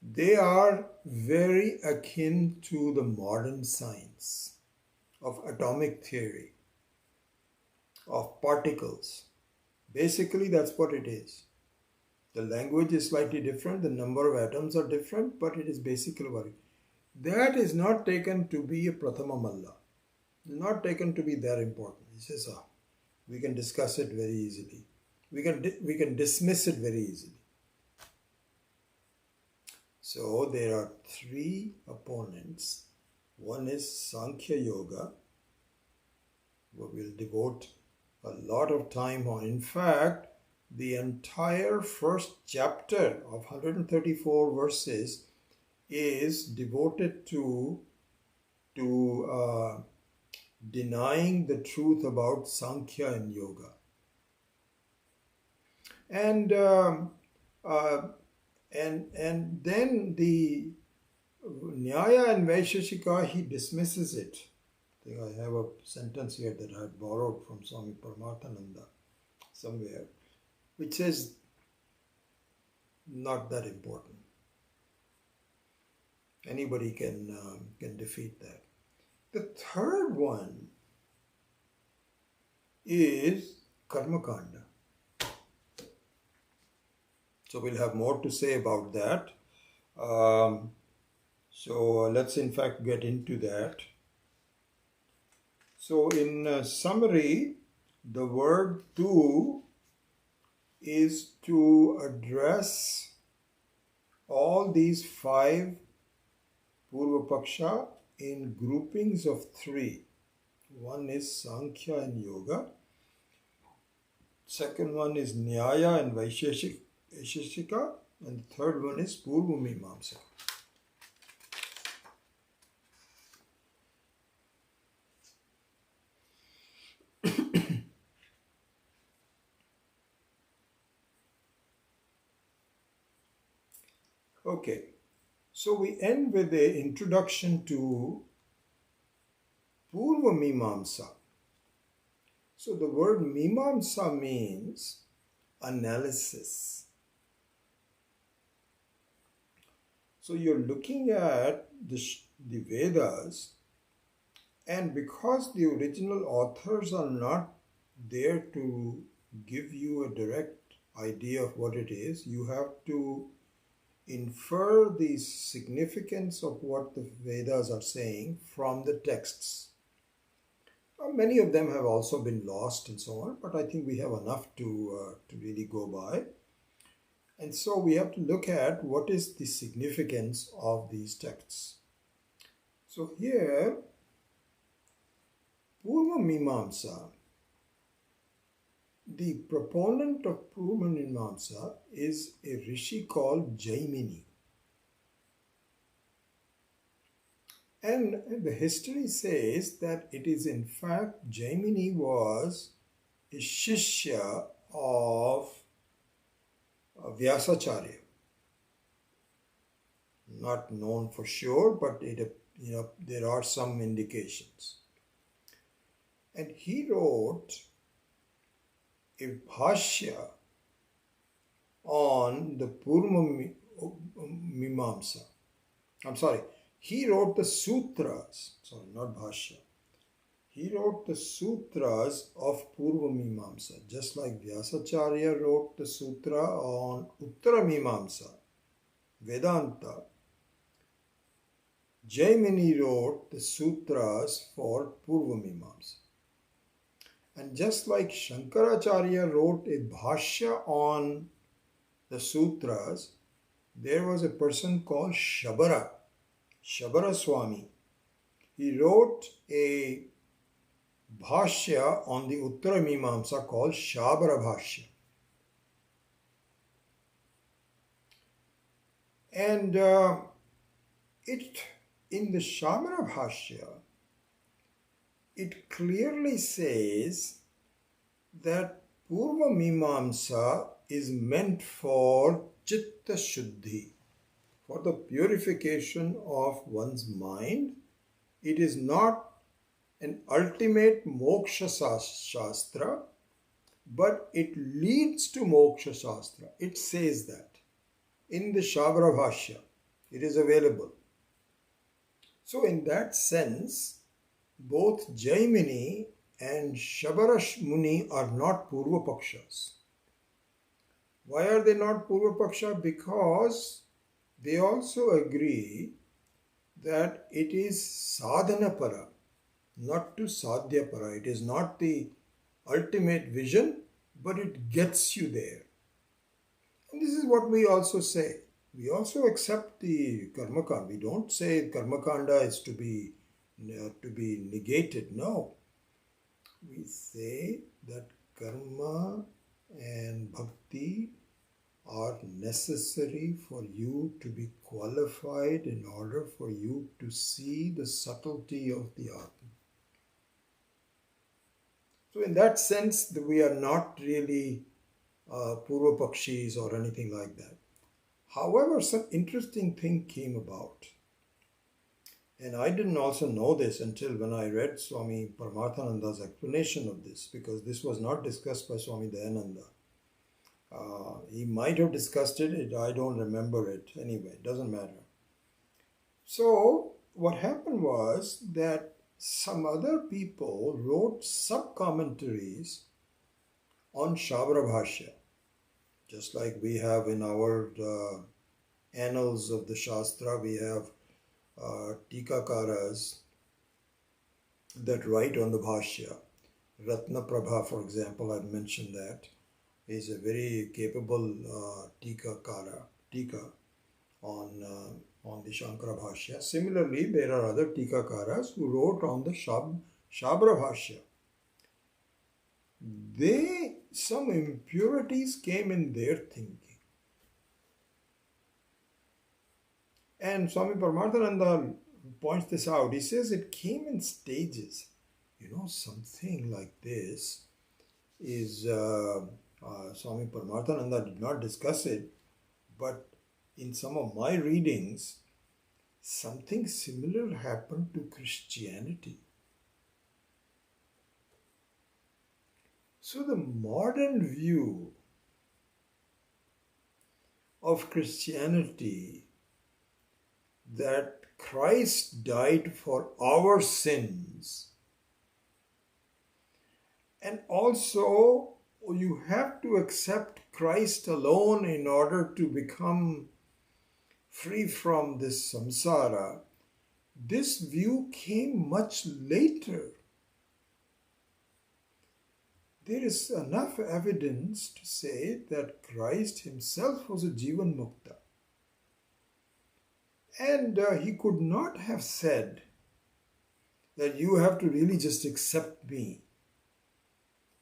they are very akin to the modern science of atomic theory, of particles. Basically, that's what it is. The language is slightly different, the number of atoms are different, but it is basically what it is. That is not taken to be a Prathama Malla, not taken to be that important. He says, we can discuss it very easily. We can dismiss it very easily. So there are three opponents. One is Sankhya Yoga, where we'll devote a lot of time on. In fact, the entire first chapter of 134 verses is devoted to denying the truth about Sankhya and Yoga. And then the Nyaya and Vaisheshika, he dismisses it. I think I have a sentence here that I had borrowed from Swami Paramarthananda somewhere, which says, not that important. Anybody can defeat that. The third one is Karma Kanda. So we'll have more to say about that. So let's in fact get into that. So in summary, the word tu is to address all these five Purva Paksha in groupings of three. One is Sankhya and Yoga. Second one is Nyaya and Vaisheshika. And the third one is Purva Mimamsa. Okay, so we end with an introduction to Purva Mimamsa. So the word Mimamsa means analysis. So you're looking at the Vedas, and because the original authors are not there to give you a direct idea of what it is, you have to infer the significance of what the Vedas are saying from the texts. Many of them have also been lost and so on, but I think we have enough to really go by. And so we have to look at what is the significance of these texts. So here, Purva Mimamsa, the proponent of Purva Mimamsa is a rishi called Jaimini. And the history says that it is in fact Jaimini was a Shishya of Vyasacharya. Not known for sure, but there are some indications. And he wrote a bhashya on the Purva Mimamsa. He wrote the sutras, not bhashya. He wrote the sutras of Purva Mimamsa, just like Vyasacharya wrote the sutra on Uttara Mimamsa, Vedanta. Jaimini wrote the sutras for Purva Mimamsa. And just like Shankaracharya wrote a bhashya on the sutras, there was a person called Shabara Swami. He wrote a bhashya on the Uttara Mimamsa called Shabara Bhashya. And in the Shabara Bhashya, it clearly says that Purva Mimamsa is meant for Chitta Shuddhi, for the purification of one's mind. It is not an ultimate moksha shastra, but it leads to moksha shastra. It says that in the Shabara Bhashya. It is available. So in that sense, both Jaimini and Shabara Muni are not Purva Pakshas. Why are they not Purva Paksha? Because they also agree that it is sadhana para, not to sadhya para. It is not the ultimate vision, but it gets you there. And this is what we also say. We also accept the karmakanda. We don't say karmakanda is to be negated. No. We say that karma and bhakti are necessary for you to be qualified in order for you to see the subtlety of the Atma. So in that sense, we are not really Purva Pakshis or anything like that. However, some interesting thing came about. And I didn't also know this until when I read Swami Paramarthananda's explanation of this, because this was not discussed by Swami Dayananda. He might have discussed it, I don't remember it. Anyway, it doesn't matter. So, what happened was that some other people wrote sub-commentaries on Shabara Bhashya. Just like we have in our annals of the Shastra, we have Tikakaras that write on the Bhashya. Ratna Prabha, for example, I've mentioned that, is a very capable Tika on the Shankara Bhashya. Similarly, there are other Tikakaras who wrote on the Shabara Bhashya. Some impurities came in their thinking. And Swami Paramarthananda points this out. He says it came in stages. Something like this is, Swami Paramarthananda did not discuss it, but in some of my readings, something similar happened to Christianity. So the modern view of Christianity that Christ died for our sins, and also you have to accept Christ alone in order to become free from this samsara, this view came much later. There is enough evidence to say that Christ himself was a Jivan Mukta. And he could not have said that you have to really just accept me.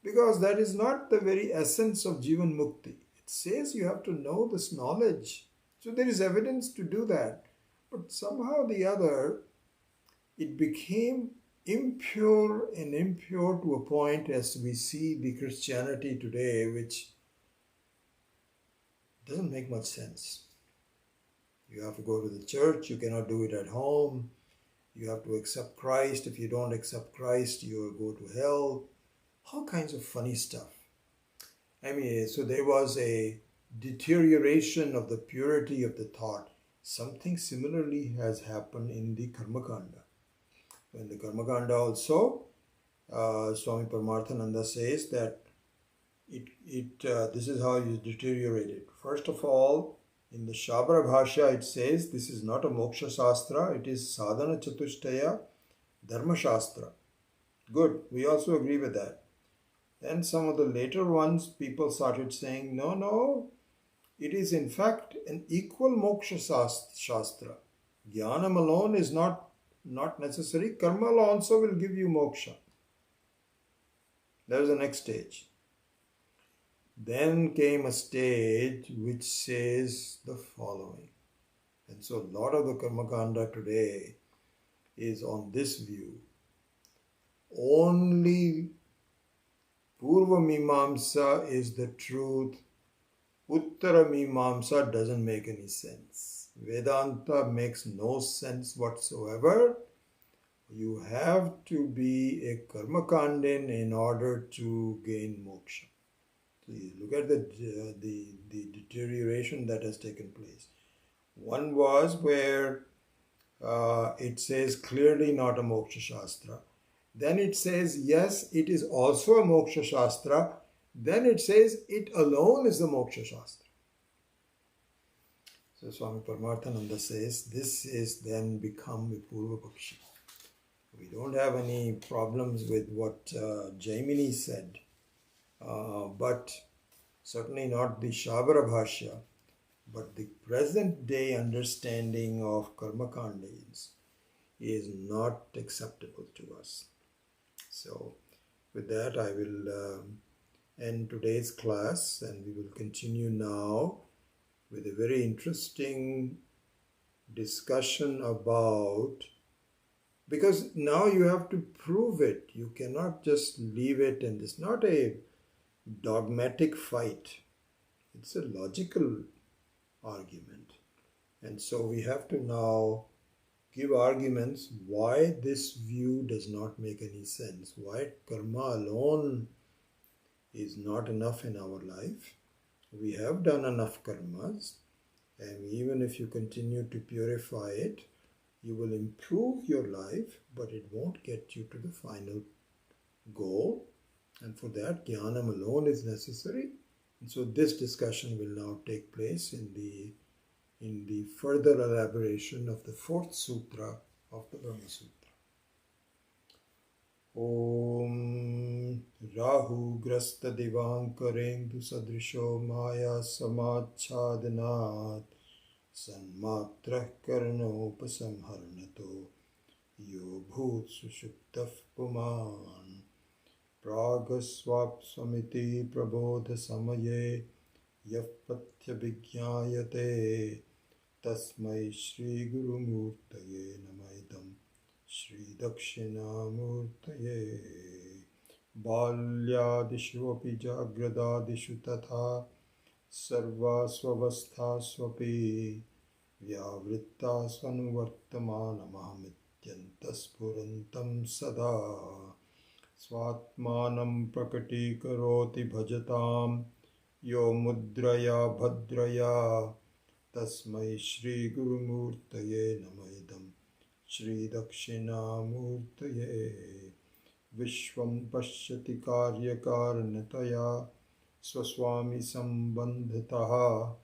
Because that is not the very essence of Jivan Mukti. It says you have to know this knowledge. So there is evidence to do that. But somehow or the other, it became impure to a point as we see the Christianity today, which doesn't make much sense. You have to go to the church, you cannot do it at home. You have to accept Christ. If you don't accept Christ, you will go to hell. All kinds of funny stuff. So there was a deterioration of the purity of the thought. Something similarly has happened in the Karmakanda. In the Karmakanda also, Swami Paramarthananda says that this is how it deteriorated. First of all, in the Shabara Bhashya it says this is not a moksha shastra, it is sadhana chatushtaya dharma shastra. Good, we also agree with that. Then some of the later ones, people started saying, no, It is in fact an equal moksha shastra. Jnanam alone is not necessary. Karma also will give you moksha. That is the next stage. Then came a stage which says the following. And so a lot of the Karmakanda today is on this view. Only Purva Mimamsa is the truth. Uttara Mimamsa doesn't make any sense. Vedanta makes no sense whatsoever. You have to be a Karmakandin in order to gain moksha. So you look at the deterioration that has taken place. One was where it says clearly not a moksha shastra. Then it says yes, it is also a moksha shastra. Then it says it alone is the moksha shastra. So Swami Paramarthananda says this is then become a Purva Pakshi. We don't have any problems with what Jaimini said. But certainly not the Shabara Bhashya, but the present day understanding of Karmakandins is not acceptable to us. So with that I will end today's class, and we will continue now with a very interesting discussion about, because now you have to prove it. You cannot just leave it, and it's not a dogmatic fight. It's a logical argument. And so we have to now give arguments why this view does not make any sense, why karma alone is not enough in our life. We have done enough karmas, and even if you continue to purify it, you will improve your life, but it won't get you to the final goal. And for that, Jnanam alone is necessary. And so this discussion will now take place in the further elaboration of the fourth sutra of the Brahma Sutra. Om Rahu Grasta Divankarendu Sadrisho Maya Samachadinat Sanmatra Karnopasamharnato Yo Bhut Sushuptaf Puman Pragaswapswamiti Prabodha Samaye Yapatya Vigyayate Tasmai Shri Guru Murtaye Namaidam Shri Dakshinamurtaye Balyadishu api jagradadishu tatha Sarva swavastha swapi Vyavritta svanuvartamanamahamityanta spurantam sada Svatmanam prakatikaroti bhajatam Yo mudraya bhadraya Tasmai Shri Guru Murtaye Namaidam Shri Dakshinamurtaye Vishwam Pashyati Karyakarnataya Swaswami Sambandhataha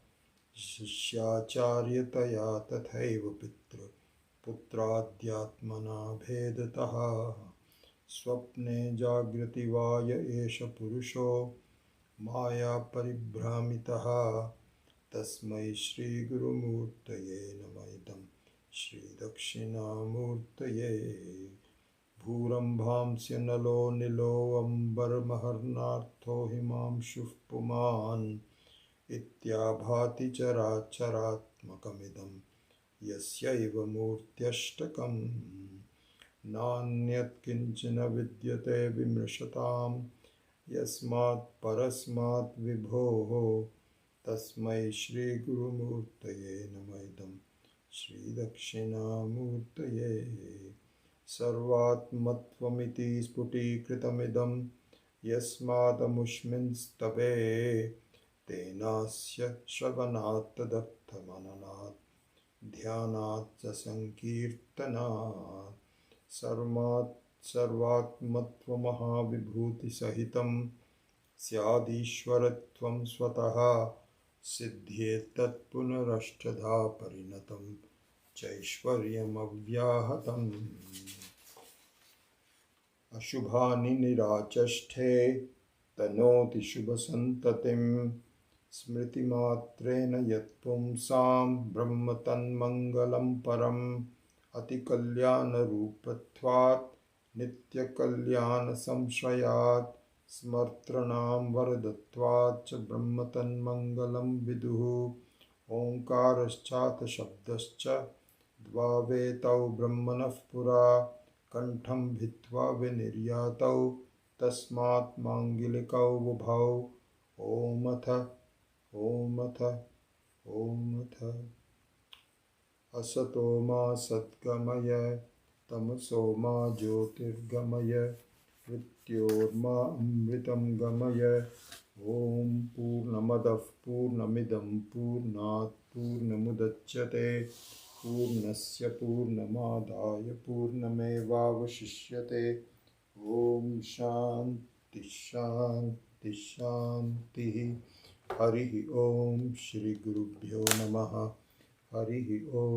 Shishyacharya Tathaiva Pitra Putradhyatmana Bhedataha Swapne Jagrati Vaya Esha Purusho Maya Paribhramitaha Tasmai Shri Guru Murtaye Namaidam Shri Dakshinamurtaye Bhurambhamsya Nalo Nilo Ambar Maharnartho Himamshuh Puman Ityabhati Characharatmakamidam Yasyaiva Murtyashtakam Nanyat Kinchana Vidyate Vimrishatam Yasmat Parasmat Vibhoho Tasmai Shri Guru Murtaye Namaidam Shri Dakshinamurtaye Sarvatmatvamiti Sputikritamidam Yasmadamushminstave Tenasya Shravanat Tadattamananat Dhyanat Sankirtanat Sarvatmatvamahavibhuti Sahitam Syadishwaratvam Swataha Siddhyetat Punarashtadha Parinatam Chaishwaryam Avyahatam Ashubhani Nirachashthe Tanoti Shubhasantatim Smritimatrena yat pumsam brahma tanmangalam param ati kalyana rupatvat nitya kalyana samshrayat smartranam varadatvat cha brahma tanmangalam viduhu omkaraschata shabdascha dvavetau brahmanah pura kantham bhitva viniryatau tasmat mangilikau vubhau ओमथ ओमथ ओमथ असतो मा सद्गमय तमसो मा ज्योतिर्गमय मृत्योर्मा अमृतं गमय ॐ पूर्णमदः पूर्णमिदं पूर्णात् पूर्णमुदच्यते पूर्णस्य पूर्णमादाय पूर्णमेवावशिष्यते ॐ शान्ति शान्ति शान्तिः हरिः ॐ श्री गुरुभ्यो नमः हरिः ॐ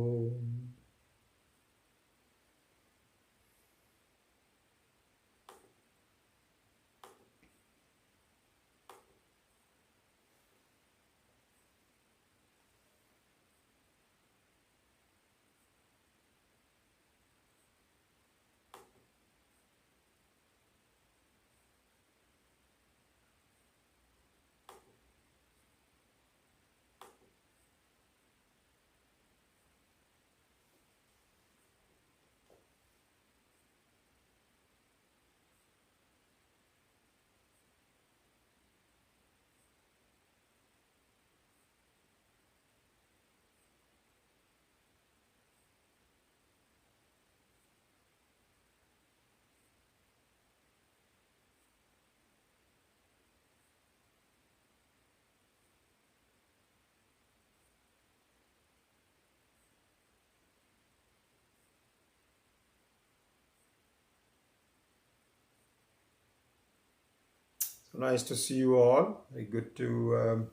Nice to see you all. Very good to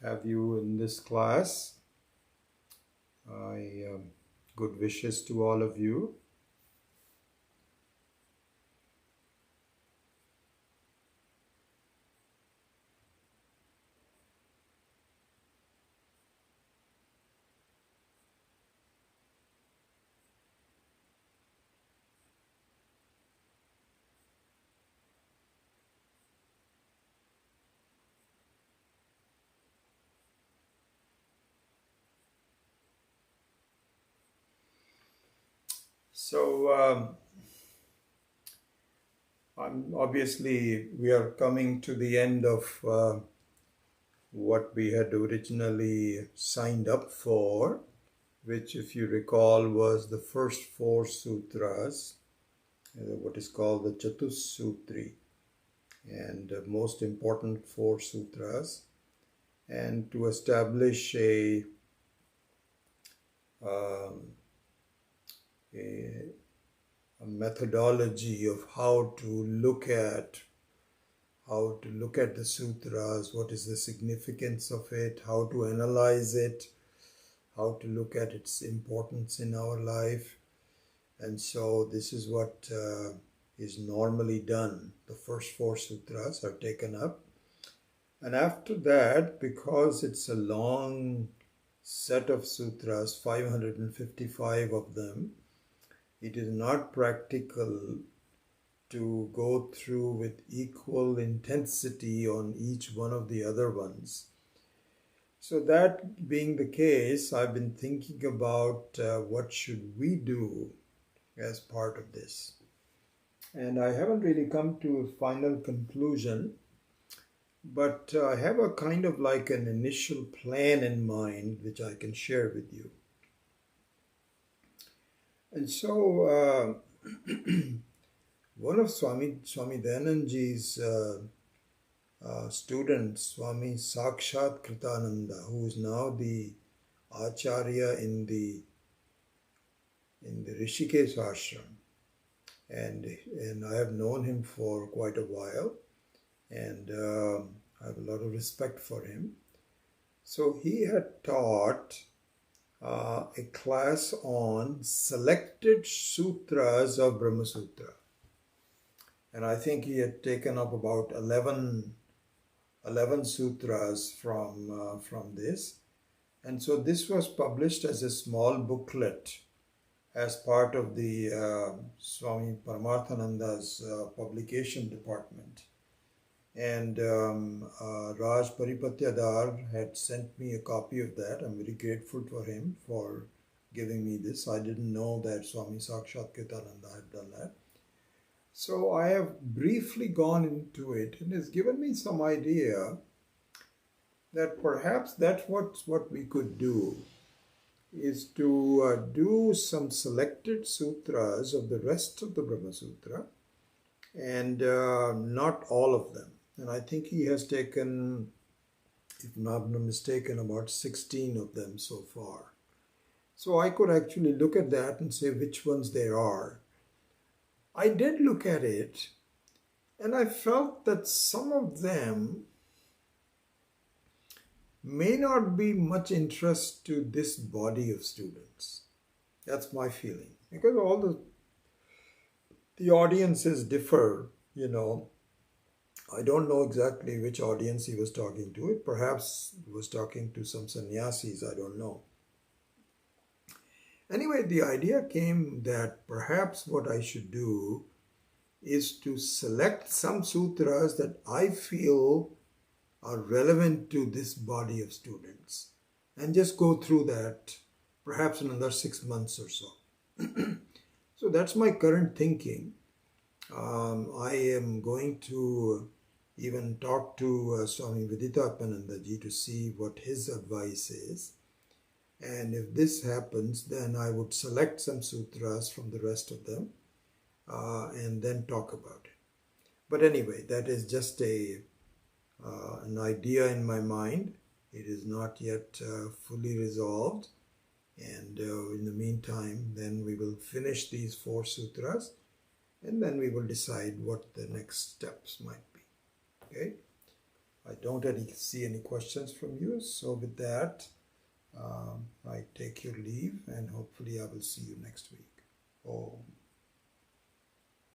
have you in this class. Good wishes to all of you. So obviously we are coming to the end of what we had originally signed up for, which, if you recall, was the first four sutras, what is called the Chatussutri, and most important four sutras, and to establish a methodology of how to look at the sutras, what is the significance of it, how to analyze it, how to look at its importance in our life. And so this is what is normally done. The first four sutras are taken up. And after that, because it's a long set of sutras, 555 of them, it is not practical to go through with equal intensity on each one of the other ones. So that being the case, I've been thinking about what should we do as part of this. And I haven't really come to a final conclusion, but I have a kind of like an initial plan in mind, which I can share with you. And so one of Swami Dayanandaji's students, Swami Sakshat Kritananda, who is now the Acharya in the Rishikesh ashram, and I have known him for quite a while, and I have a lot of respect for him. So he had taught a class on selected sutras of Brahma Sutra. And I think he had taken up about 11 11 sutras from this. And so this was published as a small booklet as part of the Swami Paramarthananda's publication department. And Raj Paripatyadar had sent me a copy of that. I'm very grateful for him for giving me this. I didn't know that Swami Sakshat Kirtananda had done that. So I have briefly gone into it, and it's given me some idea that perhaps that's what we could do, is to do some selected sutras of the rest of the Brahma Sutra, and not all of them. And I think he has taken, if not mistaken, about 16 of them so far. So I could actually look at that and say which ones there are. I did look at it, and I felt that some of them may not be much interest to this body of students. That's my feeling. Because all the audiences differ, you know. I don't know exactly which audience he was talking to. It perhaps was talking to some sannyasis, I don't know. Anyway, the idea came that perhaps what I should do is to select some sutras that I feel are relevant to this body of students and just go through that perhaps in another 6 months or so. So that's my current thinking. I am going to even talk to Swami Viditapanandaji to see what his advice is. And if this happens, then I would select some sutras from the rest of them and then talk about it. But anyway, that is just an idea in my mind. It is not yet fully resolved. And in the meantime, then we will finish these 4 sutras, and then we will decide what the next steps might be. Okay? I don't see any questions from you. So with that, I take your leave, and hopefully I will see you next week. Om.